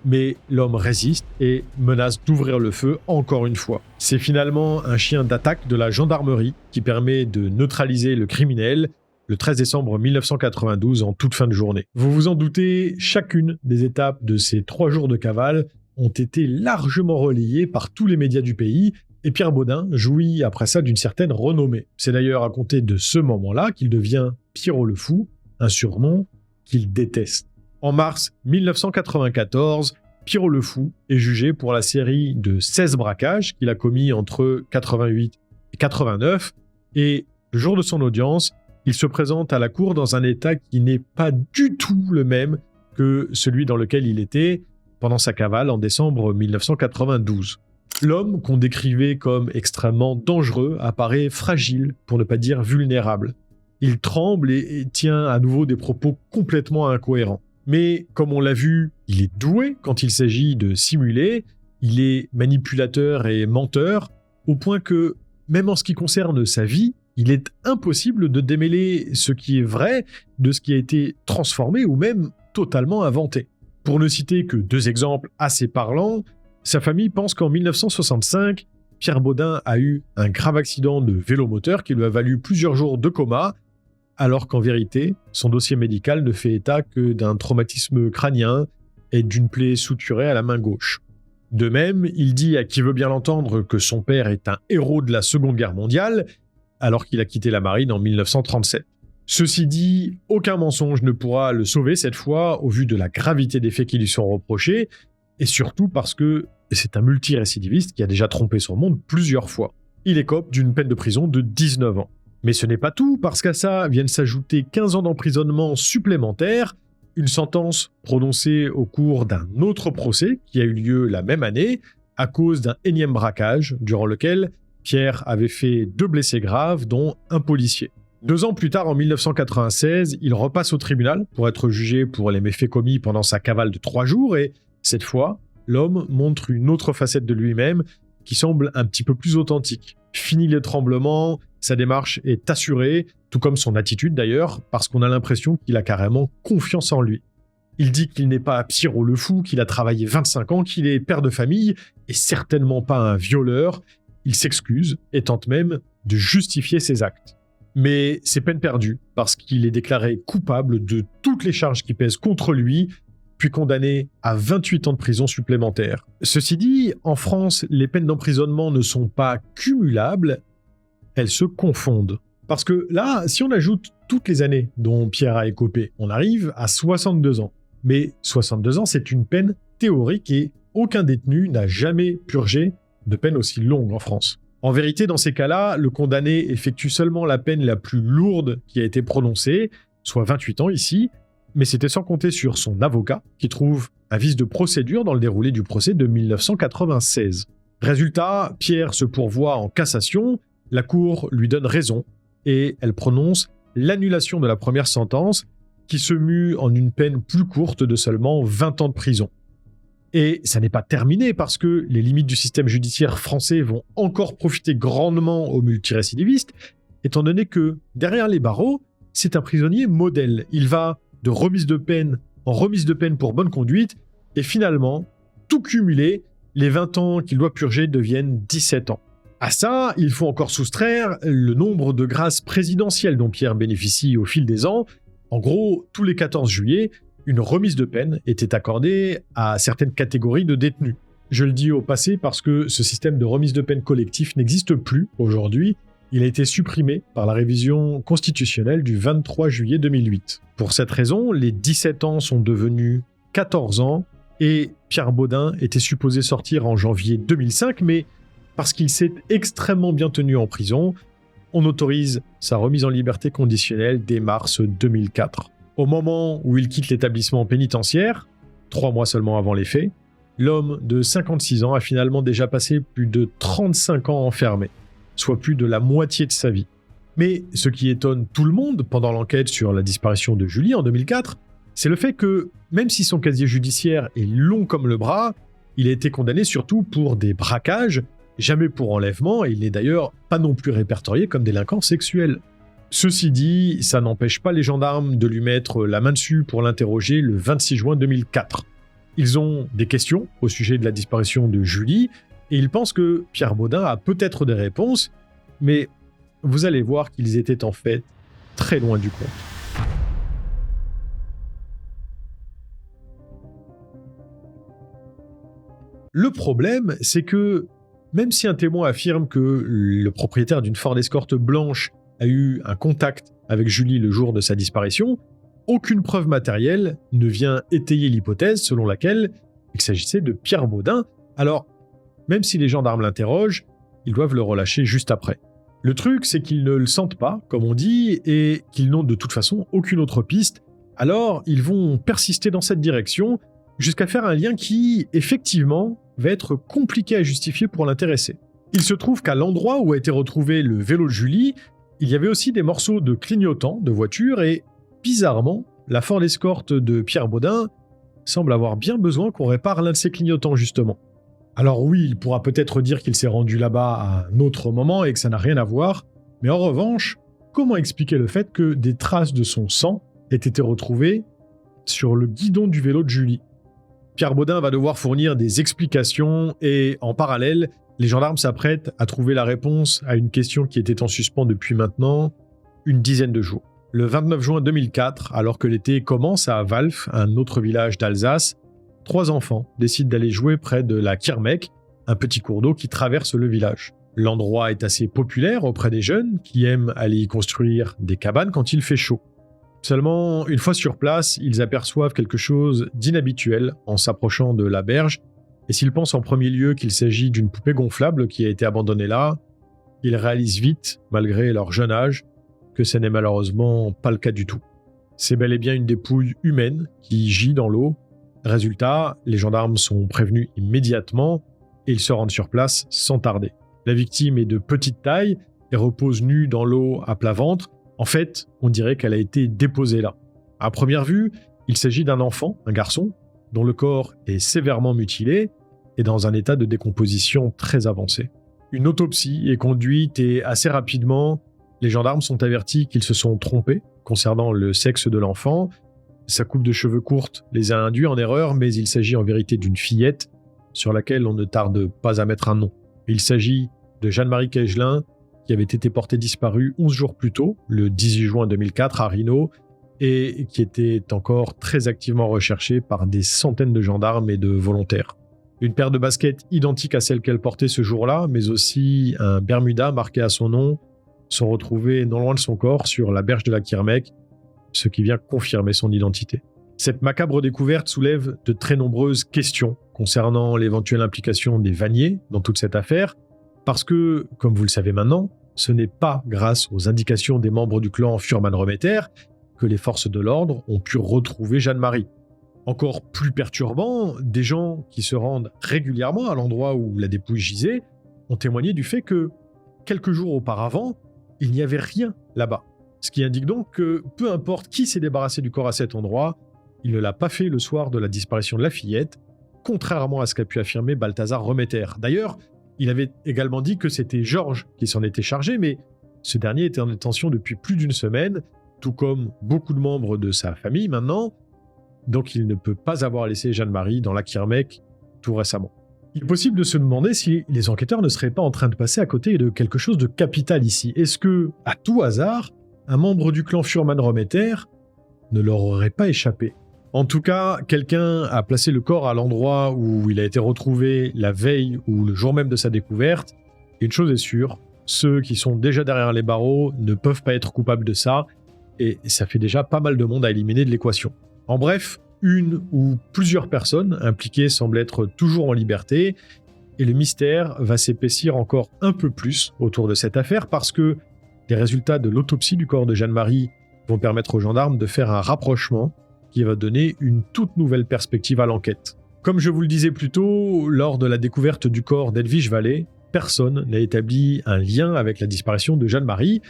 mais l'homme résiste et menace d'ouvrir le feu encore une fois. C'est finalement un chien d'attaque de la gendarmerie qui permet de neutraliser le criminel le 13 décembre 1992 en toute fin de journée. Vous vous en doutez, chacune des étapes de ces 3 jours de cavale ont été largement relayées par tous les médias du pays et Pierre Baudin jouit après ça d'une certaine renommée. C'est d'ailleurs à compter de ce moment-là qu'il devient Pierrot le Fou, un surnom qu'il déteste. En mars 1994, Pierrot le Fou est jugé pour la série de 16 braquages qu'il a commis entre 88 et 89 et le jour de son audience, il se présente à la cour dans un état qui n'est pas du tout le même que celui dans lequel il était pendant sa cavale en décembre 1992. L'homme qu'on décrivait comme extrêmement dangereux apparaît fragile, pour ne pas dire vulnérable. Il tremble et tient à nouveau des propos complètement incohérents. Mais comme on l'a vu, il est doué quand il s'agit de simuler, il est manipulateur et menteur, au point que, même en ce qui concerne sa vie, il est impossible de démêler ce qui est vrai de ce qui a été transformé ou même totalement inventé. Pour ne citer que 2 exemples assez parlants, sa famille pense qu'en 1965, Pierre Baudin a eu un grave accident de vélomoteur qui lui a valu plusieurs jours de coma, alors qu'en vérité, son dossier médical ne fait état que d'un traumatisme crânien et d'une plaie suturée à la main gauche. De même, il dit à qui veut bien l'entendre que son père est un héros de la Seconde Guerre mondiale, alors qu'il a quitté la marine en 1937. Ceci dit, aucun mensonge ne pourra le sauver cette fois, au vu de la gravité des faits qui lui sont reprochés, et surtout parce que c'est un multirécidiviste qui a déjà trompé son monde plusieurs fois. Il écope d'une peine de prison de 19 ans. Mais ce n'est pas tout, parce qu'à ça viennent s'ajouter 15 ans d'emprisonnement supplémentaires, une sentence prononcée au cours d'un autre procès qui a eu lieu la même année, à cause d'un énième braquage, durant lequel Pierre avait fait 2 blessés graves, dont un policier. 2 ans plus tard, en 1996, il repasse au tribunal pour être jugé pour les méfaits commis pendant sa cavale de 3 jours et, cette fois, l'homme montre une autre facette de lui-même qui semble un petit peu plus authentique. Fini les tremblements, sa démarche est assurée, tout comme son attitude d'ailleurs, parce qu'on a l'impression qu'il a carrément confiance en lui. Il dit qu'il n'est pas Pierrot le fou, qu'il a travaillé 25 ans, qu'il est père de famille et certainement pas un violeur. Il s'excuse et tente même de justifier ses actes. Mais c'est peine perdue, parce qu'il est déclaré coupable de toutes les charges qui pèsent contre lui, puis condamné à 28 ans de prison supplémentaires. Ceci dit, en France, les peines d'emprisonnement ne sont pas cumulables, elles se confondent. Parce que là, si on ajoute toutes les années dont Pierre a écopé, on arrive à 62 ans. Mais 62 ans, c'est une peine théorique et aucun détenu n'a jamais purgé de peine aussi longue en France. En vérité, dans ces cas-là, le condamné effectue seulement la peine la plus lourde qui a été prononcée, soit 28 ans ici, mais c'était sans compter sur son avocat, qui trouve un vice de procédure dans le déroulé du procès de 1996. Résultat, Pierre se pourvoit en cassation, la Cour lui donne raison, et elle prononce l'annulation de la première sentence, qui se mue en une peine plus courte de seulement 20 ans de prison. Et ça n'est pas terminé parce que les limites du système judiciaire français vont encore profiter grandement aux multirécidivistes, étant donné que, derrière les barreaux, c'est un prisonnier modèle. Il va de remise de peine en remise de peine pour bonne conduite, et finalement, tout cumulé, les 20 ans qu'il doit purger deviennent 17 ans. À ça, il faut encore soustraire le nombre de grâces présidentielles dont Pierre bénéficie au fil des ans. En gros, tous les 14 juillet, une remise de peine était accordée à certaines catégories de détenus. Je le dis au passé parce que ce système de remise de peine collectif n'existe plus aujourd'hui. Il a été supprimé par la révision constitutionnelle du 23 juillet 2008. Pour cette raison, les 17 ans sont devenus 14 ans et Pierre Baudin était supposé sortir en janvier 2005, mais parce qu'il s'est extrêmement bien tenu en prison, on autorise sa remise en liberté conditionnelle dès mars 2004. Au moment où il quitte l'établissement pénitentiaire, 3 mois seulement avant les faits, l'homme de 56 ans a finalement déjà passé plus de 35 ans enfermé, soit plus de la moitié de sa vie. Mais ce qui étonne tout le monde pendant l'enquête sur la disparition de Julie en 2004, c'est le fait que, même si son casier judiciaire est long comme le bras, il a été condamné surtout pour des braquages, jamais pour enlèvement, et il n'est d'ailleurs pas non plus répertorié comme délinquant sexuel. Ceci dit, ça n'empêche pas les gendarmes de lui mettre la main dessus pour l'interroger le 26 juin 2004. Ils ont des questions au sujet de la disparition de Julie, et ils pensent que Pierre Baudin a peut-être des réponses, mais vous allez voir qu'ils étaient en fait très loin du compte. Le problème, c'est que même si un témoin affirme que le propriétaire d'une Ford Escort blanche a eu un contact avec Julie le jour de sa disparition, aucune preuve matérielle ne vient étayer l'hypothèse selon laquelle il s'agissait de Pierre Baudin. Alors, même si les gendarmes l'interrogent, ils doivent le relâcher juste après. Le truc, c'est qu'ils ne le sentent pas, comme on dit, et qu'ils n'ont de toute façon aucune autre piste. Alors, ils vont persister dans cette direction, jusqu'à faire un lien qui, effectivement, va être compliqué à justifier pour l'intéressé. Il se trouve qu'à l'endroit où a été retrouvé le vélo de Julie, il y avait aussi des morceaux de clignotants de voiture et, bizarrement, la Ford Escort de Pierre Baudin semble avoir bien besoin qu'on répare l'un de ces clignotants, justement. Alors oui, il pourra peut-être dire qu'il s'est rendu là-bas à un autre moment et que ça n'a rien à voir, mais en revanche, comment expliquer le fait que des traces de son sang aient été retrouvées sur le guidon du vélo de Julie? Pierre Baudin va devoir fournir des explications et, en parallèle, les gendarmes s'apprêtent à trouver la réponse à une question qui était en suspens depuis maintenant une dizaine de jours. Le 29 juin 2004, alors que l'été commence à Walff, un autre village d'Alsace, 3 enfants décident d'aller jouer près de la Kirmek, un petit cours d'eau qui traverse le village. L'endroit est assez populaire auprès des jeunes qui aiment aller y construire des cabanes quand il fait chaud. Seulement, une fois sur place, ils aperçoivent quelque chose d'inhabituel en s'approchant de la berge, et s'ils pensent en premier lieu qu'il s'agit d'une poupée gonflable qui a été abandonnée là, ils réalisent vite, malgré leur jeune âge, que ce n'est malheureusement pas le cas du tout. C'est bel et bien une dépouille humaine qui gît dans l'eau. Résultat, les gendarmes sont prévenus immédiatement et ils se rendent sur place sans tarder. La victime est de petite taille et repose nue dans l'eau à plat ventre. En fait, on dirait qu'elle a été déposée là. À première vue, il s'agit d'un enfant, un garçon, dont le corps est sévèrement mutilé et dans un état de décomposition très avancé. Une autopsie est conduite et assez rapidement, les gendarmes sont avertis qu'ils se sont trompés concernant le sexe de l'enfant. Sa coupe de cheveux courte les a induits en erreur, mais il s'agit en vérité d'une fillette sur laquelle on ne tarde pas à mettre un nom. Il s'agit de Jeanne-Marie Cagelin, qui avait été portée disparue 11 jours plus tôt, le 18 juin 2004 à Rhino, et qui était encore très activement recherchée par des centaines de gendarmes et de volontaires. Une paire de baskets identique à celle qu'elle portait ce jour-là, mais aussi un Bermuda marqué à son nom, sont retrouvés non loin de son corps sur la berge de la Kirmek, ce qui vient confirmer son identité. Cette macabre découverte soulève de très nombreuses questions concernant l'éventuelle implication des Vanier dans toute cette affaire, parce que, comme vous le savez maintenant, ce n'est pas grâce aux indications des membres du clan Fuhrmann-Remeter que les forces de l'ordre ont pu retrouver Jeanne-Marie. Encore plus perturbant, des gens qui se rendent régulièrement à l'endroit où la dépouille gisait ont témoigné du fait que, quelques jours auparavant, il n'y avait rien là-bas. Ce qui indique donc que, peu importe qui s'est débarrassé du corps à cet endroit, il ne l'a pas fait le soir de la disparition de la fillette, contrairement à ce qu'a pu affirmer Balthazar Remeter. D'ailleurs, il avait également dit que c'était Georges qui s'en était chargé, mais ce dernier était en détention depuis plus d'une semaine, tout comme beaucoup de membres de sa famille maintenant, donc il ne peut pas avoir laissé Jeanne-Marie dans la Kirmek tout récemment. Il est possible de se demander si les enquêteurs ne seraient pas en train de passer à côté de quelque chose de capital ici. Est-ce que, à tout hasard, un membre du clan Fuhrmann-Remeter ne leur aurait pas échappé? En tout cas, quelqu'un a placé le corps à l'endroit où il a été retrouvé la veille ou le jour même de sa découverte. Et une chose est sûre, ceux qui sont déjà derrière les barreaux ne peuvent pas être coupables de ça, et ça fait déjà pas mal de monde à éliminer de l'équation. En bref, une ou plusieurs personnes impliquées semblent être toujours en liberté, et le mystère va s'épaissir encore un peu plus autour de cette affaire parce que les résultats de l'autopsie du corps de Jeanne-Marie vont permettre aux gendarmes de faire un rapprochement qui va donner une toute nouvelle perspective à l'enquête. Comme je vous le disais plus tôt, lors de la découverte du corps d'Edwige Vallée, personne n'a établi un lien avec la disparition de Jeanne-Marie,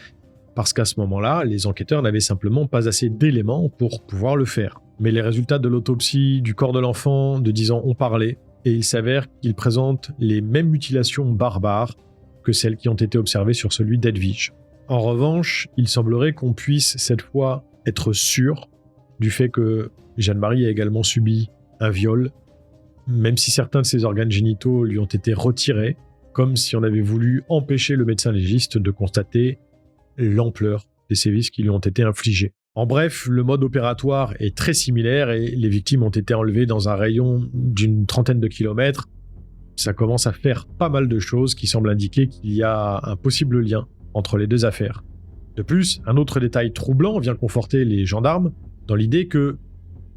parce qu'à ce moment-là, les enquêteurs n'avaient simplement pas assez d'éléments pour pouvoir le faire. Mais les résultats de l'autopsie du corps de l'enfant de 10 ans ont parlé, et il s'avère qu'ils présentent les mêmes mutilations barbares que celles qui ont été observées sur celui d'Edwige. En revanche, il semblerait qu'on puisse cette fois être sûr du fait que Jeanne-Marie a également subi un viol, même si certains de ses organes génitaux lui ont été retirés, comme si on avait voulu empêcher le médecin légiste de constater l'ampleur des sévices qui lui ont été infligés. En bref, le mode opératoire est très similaire et les victimes ont été enlevées dans un rayon d'une 30aine de kilomètres. Ça commence à faire pas mal de choses qui semblent indiquer qu'il y a un possible lien entre les deux affaires. De plus, un autre détail troublant vient conforter les gendarmes dans l'idée que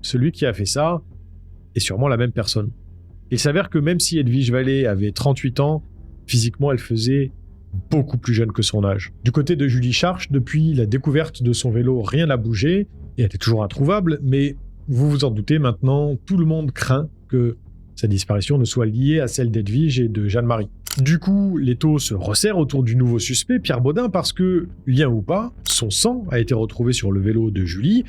celui qui a fait ça est sûrement la même personne. Il s'avère que même si Edwige Vallée avait 38 ans, physiquement elle faisait beaucoup plus jeune que son âge. Du côté de Julie Scharch, depuis la découverte de son vélo, rien n'a bougé, et elle est toujours introuvable, mais vous vous en doutez maintenant, tout le monde craint que sa disparition ne soit liée à celle d'Edwige et de Jeanne-Marie. Du coup, l'étau se resserre autour du nouveau suspect, Pierre Baudin, parce que, lien ou pas, son sang a été retrouvé sur le vélo de Julie,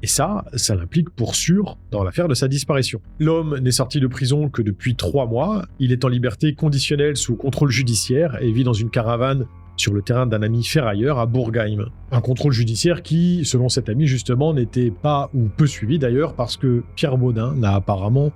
et ça l'implique pour sûr dans l'affaire de sa disparition. L'homme n'est sorti de prison que depuis 3 mois, il est en liberté conditionnelle sous contrôle judiciaire et vit dans une caravane sur le terrain d'un ami ferrailleur à Bourgheim. Un contrôle judiciaire qui, selon cet ami justement, n'était pas ou peu suivi d'ailleurs parce que Pierre Baudin n'a apparemment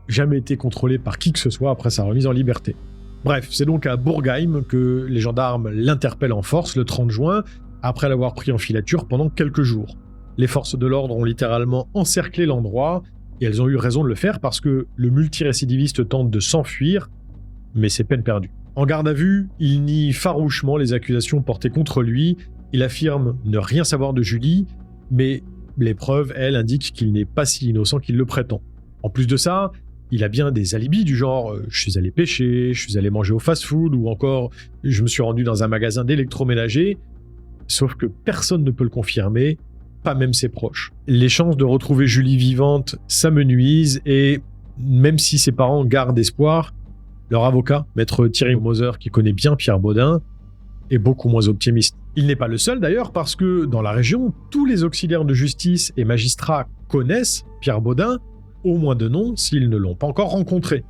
jamais été contrôlé par qui que ce soit après sa remise en liberté. Bref, c'est donc à Bourgheim que les gendarmes l'interpellent en force le 30 juin, après l'avoir pris en filature pendant quelques jours. Les forces de l'ordre ont littéralement encerclé l'endroit, et elles ont eu raison de le faire parce que le multirécidiviste tente de s'enfuir, mais c'est peine perdue. En garde à vue, il nie farouchement les accusations portées contre lui, il affirme ne rien savoir de Julie, mais les preuves, elles, indiquent qu'il n'est pas si innocent qu'il le prétend. En plus de ça, il a bien des alibis du genre « je suis allé pêcher, je suis allé manger au fast-food » ou encore « je me suis rendu dans un magasin d'électroménager », sauf que personne ne peut le confirmer, pas même ses proches. Les chances de retrouver Julie vivante s'amenuisent et même si ses parents gardent espoir, leur avocat, maître Thierry Moser, qui connaît bien Pierre Baudin, est beaucoup moins optimiste. Il n'est pas le seul d'ailleurs parce que dans la région, tous les auxiliaires de justice et magistrats connaissent Pierre Baudin, au moins de nom s'ils ne l'ont pas encore rencontré.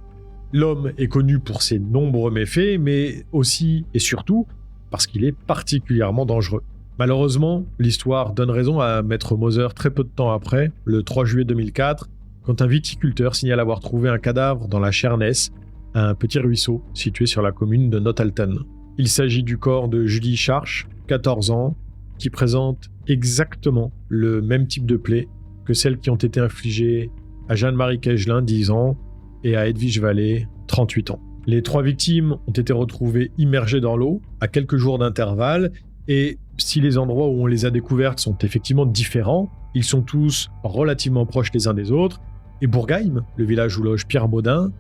L'homme est connu pour ses nombreux méfaits, mais aussi et surtout parce qu'il est particulièrement dangereux. Malheureusement, l'histoire donne raison à maître Moser très peu de temps après, le 3 juillet 2004, quand un viticulteur signale avoir trouvé un cadavre dans la Chernesse, un petit ruisseau situé sur la commune de Notalten. Il s'agit du corps de Julie Charche, 14 ans, qui présente exactement le même type de plaies que celles qui ont été infligées à Jeanne-Marie Cagelin, 10 ans, et à Edwige Vallée, 38 ans. Les 3 victimes ont été retrouvées immergées dans l'eau, à quelques jours d'intervalle, et si les endroits où on les a découvertes sont effectivement différents, ils sont tous relativement proches les uns des autres, et Bourgheim, le village où loge Pierre Baudin,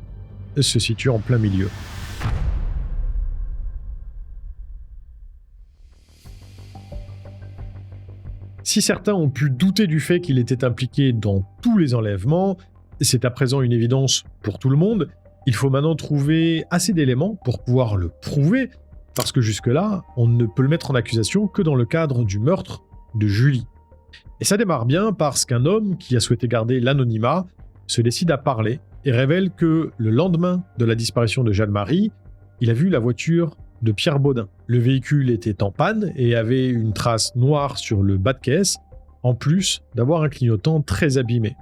se situe en plein milieu. Si certains ont pu douter du fait qu'il était impliqué dans tous les enlèvements, c'est à présent une évidence pour tout le monde, il faut maintenant trouver assez d'éléments pour pouvoir le prouver, parce que jusque-là, on ne peut le mettre en accusation que dans le cadre du meurtre de Julie. Et ça démarre bien parce qu'un homme qui a souhaité garder l'anonymat se décide à parler et révèle que le lendemain de la disparition de Jeanne-Marie, il a vu la voiture de Pierre Baudin. Le véhicule était en panne et avait une trace noire sur le bas de caisse, en plus d'avoir un clignotant très abîmé.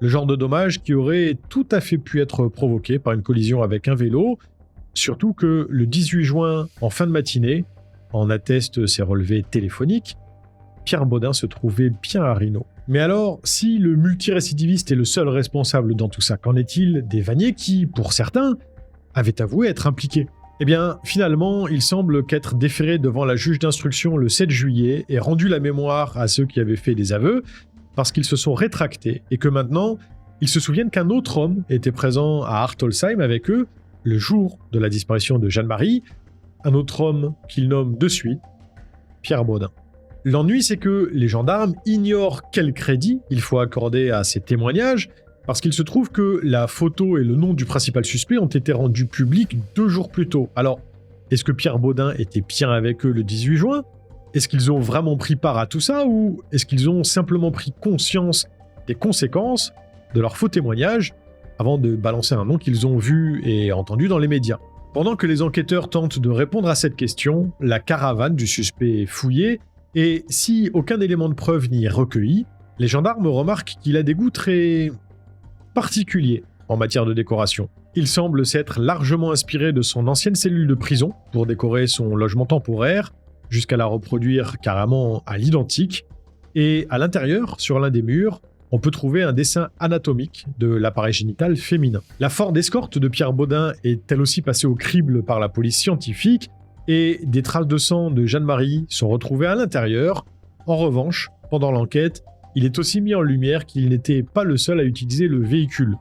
Le genre de dommage qui aurait tout à fait pu être provoqué par une collision avec un vélo, surtout que le 18 juin, en fin de matinée, en attestent ses relevés téléphoniques, Pierre Baudin se trouvait bien à Rhino. Mais alors, si le multirécidiviste est le seul responsable dans tout ça, qu'en est-il des vanniers qui, pour certains, avaient avoué être impliqués ? Eh bien, finalement, il semble qu'être déféré devant la juge d'instruction le 7 juillet ait rendu la mémoire à ceux qui avaient fait des aveux, parce qu'ils se sont rétractés et que maintenant, ils se souviennent qu'un autre homme était présent à Hartolsheim avec eux le jour de la disparition de Jeanne-Marie, un autre homme qu'ils nomment de suite Pierre Baudin. L'ennui, c'est que les gendarmes ignorent quel crédit il faut accorder à ces témoignages, parce qu'il se trouve que la photo et le nom du principal suspect ont été rendus publics 2 jours plus tôt. Alors, est-ce que Pierre Baudin était bien avec eux le 18 juin ? Est-ce qu'ils ont vraiment pris part à tout ça, ou est-ce qu'ils ont simplement pris conscience des conséquences de leurs faux témoignages avant de balancer un nom qu'ils ont vu et entendu dans les médias ? Pendant que les enquêteurs tentent de répondre à cette question, la caravane du suspect est fouillée, et si aucun élément de preuve n'y est recueilli, les gendarmes remarquent qu'il a des goûts très particuliers en matière de décoration. Il semble s'être largement inspiré de son ancienne cellule de prison pour décorer son logement temporaire, jusqu'à la reproduire carrément à l'identique, et à l'intérieur, sur l'un des murs, on peut trouver un dessin anatomique de l'appareil génital féminin. La Ford Escort de Pierre Baudin est elle aussi passée au crible par la police scientifique, et des traces de sang de Jeanne-Marie sont retrouvées à l'intérieur. En revanche, pendant l'enquête, il est aussi mis en lumière qu'il n'était pas le seul à utiliser le véhicule.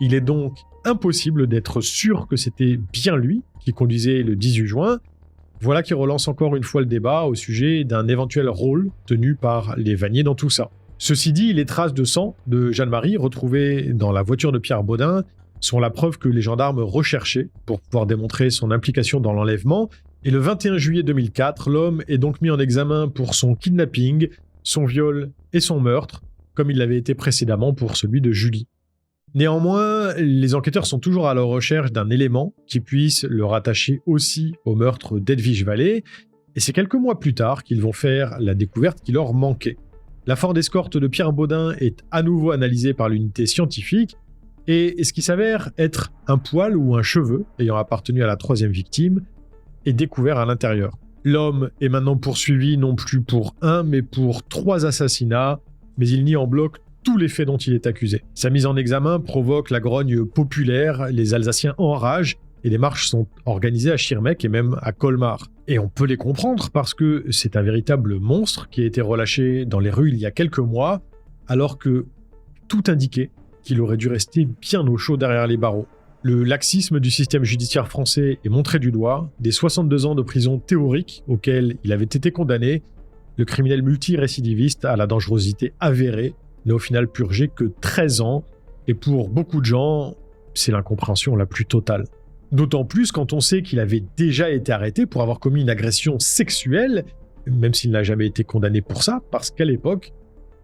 Il est donc impossible d'être sûr que c'était bien lui qui conduisait le 18 juin. Voilà qui relance encore une fois le débat au sujet d'un éventuel rôle tenu par les vanniers dans tout ça. Ceci dit, les traces de sang de Jeanne-Marie retrouvées dans la voiture de Pierre Baudin sont la preuve que les gendarmes recherchaient pour pouvoir démontrer son implication dans l'enlèvement. Et le 21 juillet 2004, l'homme est donc mis en examen pour son kidnapping, son viol et son meurtre, comme il l'avait été précédemment pour celui de Julie. Néanmoins, les enquêteurs sont toujours à la recherche d'un élément qui puisse le rattacher aussi au meurtre d'Edwige Vallée, et c'est quelques mois plus tard qu'ils vont faire la découverte qui leur manquait. La Ford Escort de Pierre Baudin est à nouveau analysée par l'unité scientifique, et ce qui s'avère être un poil ou un cheveu ayant appartenu à la troisième victime est découvert à l'intérieur. L'homme est maintenant poursuivi non plus pour un, mais pour 3 assassinats, mais il nie en bloc tous les faits dont il est accusé. Sa mise en examen provoque la grogne populaire, les Alsaciens enragent, et les marches sont organisées à Schirmeck et même à Colmar. Et on peut les comprendre parce que c'est un véritable monstre qui a été relâché dans les rues il y a quelques mois, alors que tout indiquait qu'il aurait dû rester bien au chaud derrière les barreaux. Le laxisme du système judiciaire français est montré du doigt, des 62 ans de prison théorique auxquels il avait été condamné, le criminel multirécidiviste à la dangerosité avérée n'a au final purgé que 13 ans, et pour beaucoup de gens, c'est l'incompréhension la plus totale. D'autant plus quand on sait qu'il avait déjà été arrêté pour avoir commis une agression sexuelle, même s'il n'a jamais été condamné pour ça, parce qu'à l'époque,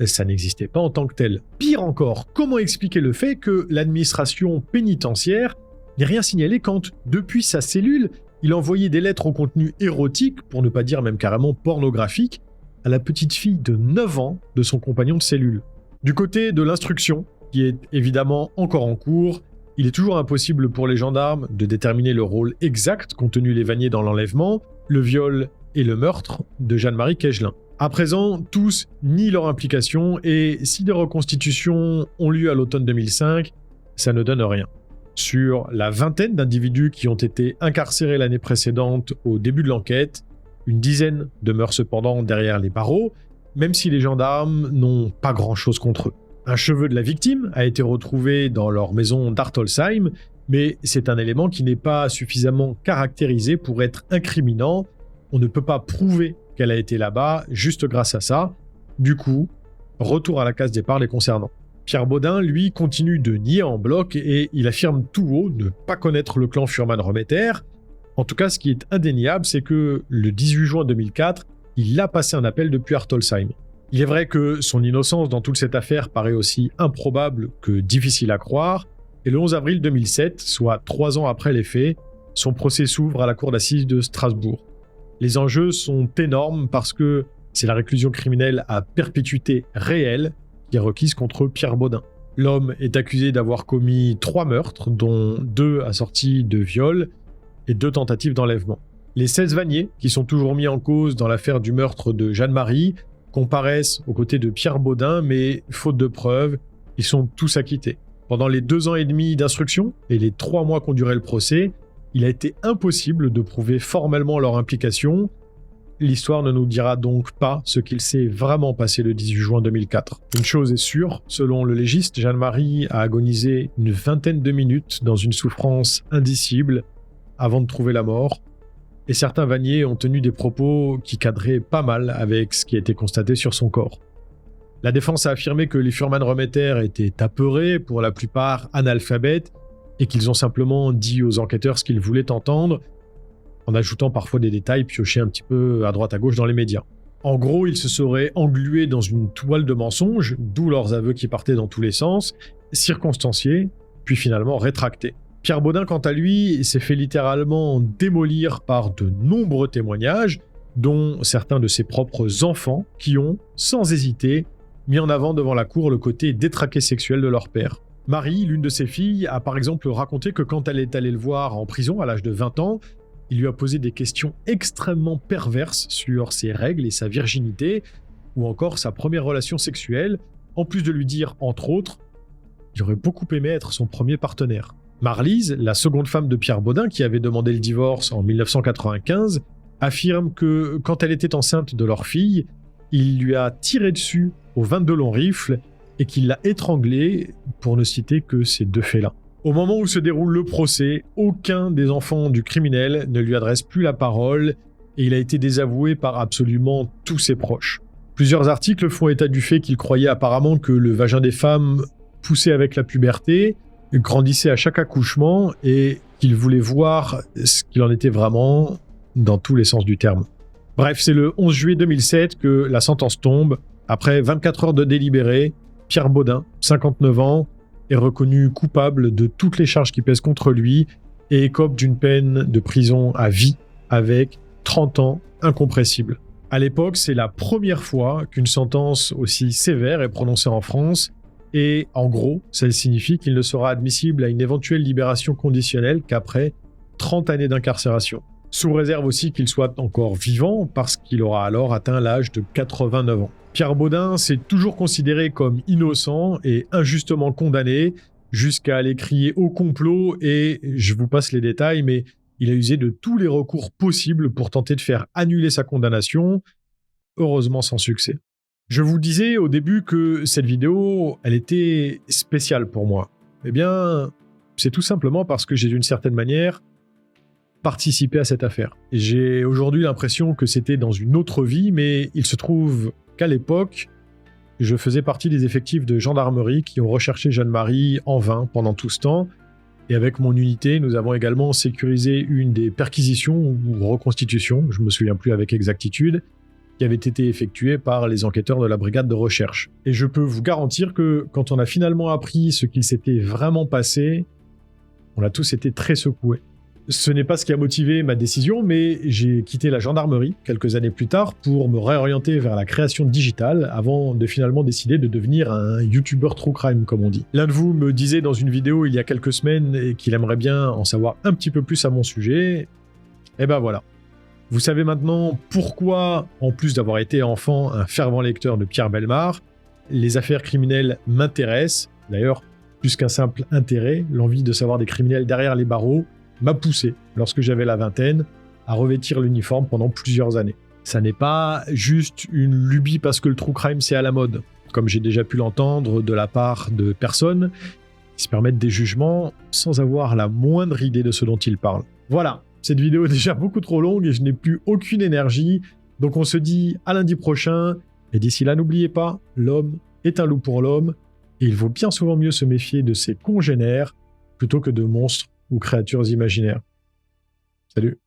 ça n'existait pas en tant que tel. Pire encore, comment expliquer le fait que l'administration pénitentiaire n'ait rien signalé quand, depuis sa cellule, il envoyait des lettres au contenu érotique, pour ne pas dire même carrément pornographique, à la petite fille de 9 ans de son compagnon de cellule. Du côté de l'instruction, qui est évidemment encore en cours, il est toujours impossible pour les gendarmes de déterminer le rôle exact qu'ont tenu les Vanier dans l'enlèvement, le viol et le meurtre de Jeanne-Marie Kegelin. À présent, tous nient leur implication et si des reconstitutions ont lieu à l'automne 2005, ça ne donne rien. Sur la vingtaine d'individus qui ont été incarcérés l'année précédente au début de l'enquête, une dizaine demeurent cependant derrière les barreaux, même si les gendarmes n'ont pas grand-chose contre eux. Un cheveu de la victime a été retrouvé dans leur maison d'Artolsheim, mais c'est un élément qui n'est pas suffisamment caractérisé pour être incriminant. On ne peut pas prouver qu'elle a été là-bas juste grâce à ça. Du coup, retour à la case départ les concernant. Pierre Baudin, lui, continue de nier en bloc et il affirme tout haut ne pas connaître le clan Fuhrmann-Rometter. En tout cas, ce qui est indéniable, c'est que le 18 juin 2004, il a passé un appel depuis Artolsheim. Il est vrai que son innocence dans toute cette affaire paraît aussi improbable que difficile à croire, et le 11 avril 2007, soit 3 ans après les faits, son procès s'ouvre à la cour d'assises de Strasbourg. Les enjeux sont énormes parce que c'est la réclusion criminelle à perpétuité réelle qui est requise contre Pierre Baudin. L'homme est accusé d'avoir commis 3 meurtres, dont 2 assortis de viol et 2 tentatives d'enlèvement. Les 16 Vanier, qui sont toujours mis en cause dans l'affaire du meurtre de Jeanne-Marie, comparaissent aux côtés de Pierre Baudin, mais faute de preuves, ils sont tous acquittés. Pendant les 2 ans et demi d'instruction et les 3 mois qu'ont duré le procès, il a été impossible de prouver formellement leur implication. L'histoire ne nous dira donc pas ce qu'il s'est vraiment passé le 18 juin 2004. Une chose est sûre, selon le légiste, Jeanne-Marie a agonisé une vingtaine de minutes dans une souffrance indicible avant de trouver la mort. Et certains Vanier ont tenu des propos qui cadraient pas mal avec ce qui a été constaté sur son corps. La défense a affirmé que les Fuhrmann-Rometter étaient apeurés, pour la plupart analphabètes, et qu'ils ont simplement dit aux enquêteurs ce qu'ils voulaient entendre, en ajoutant parfois des détails piochés un petit peu à droite à gauche dans les médias. En gros, ils se seraient englués dans une toile de mensonges, d'où leurs aveux qui partaient dans tous les sens, circonstanciés, puis finalement rétractés. Pierre Baudin, quant à lui, s'est fait littéralement démolir par de nombreux témoignages, dont certains de ses propres enfants, qui ont, sans hésiter, mis en avant devant la cour le côté détraqué sexuel de leur père. Marie, l'une de ses filles, a par exemple raconté que quand elle est allée le voir en prison à l'âge de 20 ans, il lui a posé des questions extrêmement perverses sur ses règles et sa virginité, ou encore sa première relation sexuelle, en plus de lui dire, entre autres, qu'il aurait beaucoup aimé être son premier partenaire. Marlise, la seconde femme de Pierre Baudin, qui avait demandé le divorce en 1995, affirme que quand elle était enceinte de leur fille, il lui a tiré dessus au 22 long rifle et qu'il l'a étranglée, pour ne citer que ces 2 faits-là. Au moment où se déroule le procès, aucun des enfants du criminel ne lui adresse plus la parole et il a été désavoué par absolument tous ses proches. Plusieurs articles font état du fait qu'il croyait apparemment que le vagin des femmes poussait avec la puberté, grandissait à chaque accouchement et qu'il voulait voir ce qu'il en était vraiment dans tous les sens du terme. Bref, c'est le 11 juillet 2007 que la sentence tombe. Après 24 heures de délibéré, Pierre Baudin, 59 ans, est reconnu coupable de toutes les charges qui pèsent contre lui et écope d'une peine de prison à vie avec 30 ans incompressibles. À l'époque, c'est la première fois qu'une sentence aussi sévère est prononcée en France et en gros, ça signifie qu'il ne sera admissible à une éventuelle libération conditionnelle qu'après 30 années d'incarcération. Sous réserve aussi qu'il soit encore vivant parce qu'il aura alors atteint l'âge de 89 ans. Pierre Baudin s'est toujours considéré comme innocent et injustement condamné jusqu'à aller crier au complot et je vous passe les détails mais il a usé de tous les recours possibles pour tenter de faire annuler sa condamnation, heureusement sans succès. Je vous disais au début que cette vidéo, elle était spéciale pour moi. Eh bien, c'est tout simplement parce que j'ai d'une certaine manière participé à cette affaire. Et j'ai aujourd'hui l'impression que c'était dans une autre vie, mais il se trouve qu'à l'époque, je faisais partie des effectifs de gendarmerie qui ont recherché Jeanne-Marie en vain pendant tout ce temps. Et avec mon unité, nous avons également sécurisé une des perquisitions ou reconstitutions, je ne me souviens plus avec exactitude, qui avait été effectuée par les enquêteurs de la brigade de recherche. Et je peux vous garantir que quand on a finalement appris ce qu'il s'était vraiment passé, on a tous été très secoués. Ce n'est pas ce qui a motivé ma décision, mais j'ai quitté la gendarmerie quelques années plus tard pour me réorienter vers la création digitale avant de finalement décider de devenir un YouTuber true crime, comme on dit. L'un de vous me disait dans une vidéo il y a quelques semaines qu'il aimerait bien en savoir un petit peu plus à mon sujet. Et ben voilà. Vous savez maintenant pourquoi, en plus d'avoir été enfant un fervent lecteur de Pierre Bellemare, les affaires criminelles m'intéressent. D'ailleurs, plus qu'un simple intérêt, l'envie de savoir des criminels derrière les barreaux m'a poussé, lorsque j'avais la vingtaine, à revêtir l'uniforme pendant plusieurs années. Ça n'est pas juste une lubie parce que le true crime c'est à la mode, comme j'ai déjà pu l'entendre de la part de personnes qui se permettent des jugements sans avoir la moindre idée de ce dont ils parlent. Voilà, cette vidéo est déjà beaucoup trop longue et je n'ai plus aucune énergie, donc on se dit à lundi prochain, et d'ici là n'oubliez pas, l'homme est un loup pour l'homme, et il vaut bien souvent mieux se méfier de ses congénères plutôt que de monstres ou créatures imaginaires. Salut.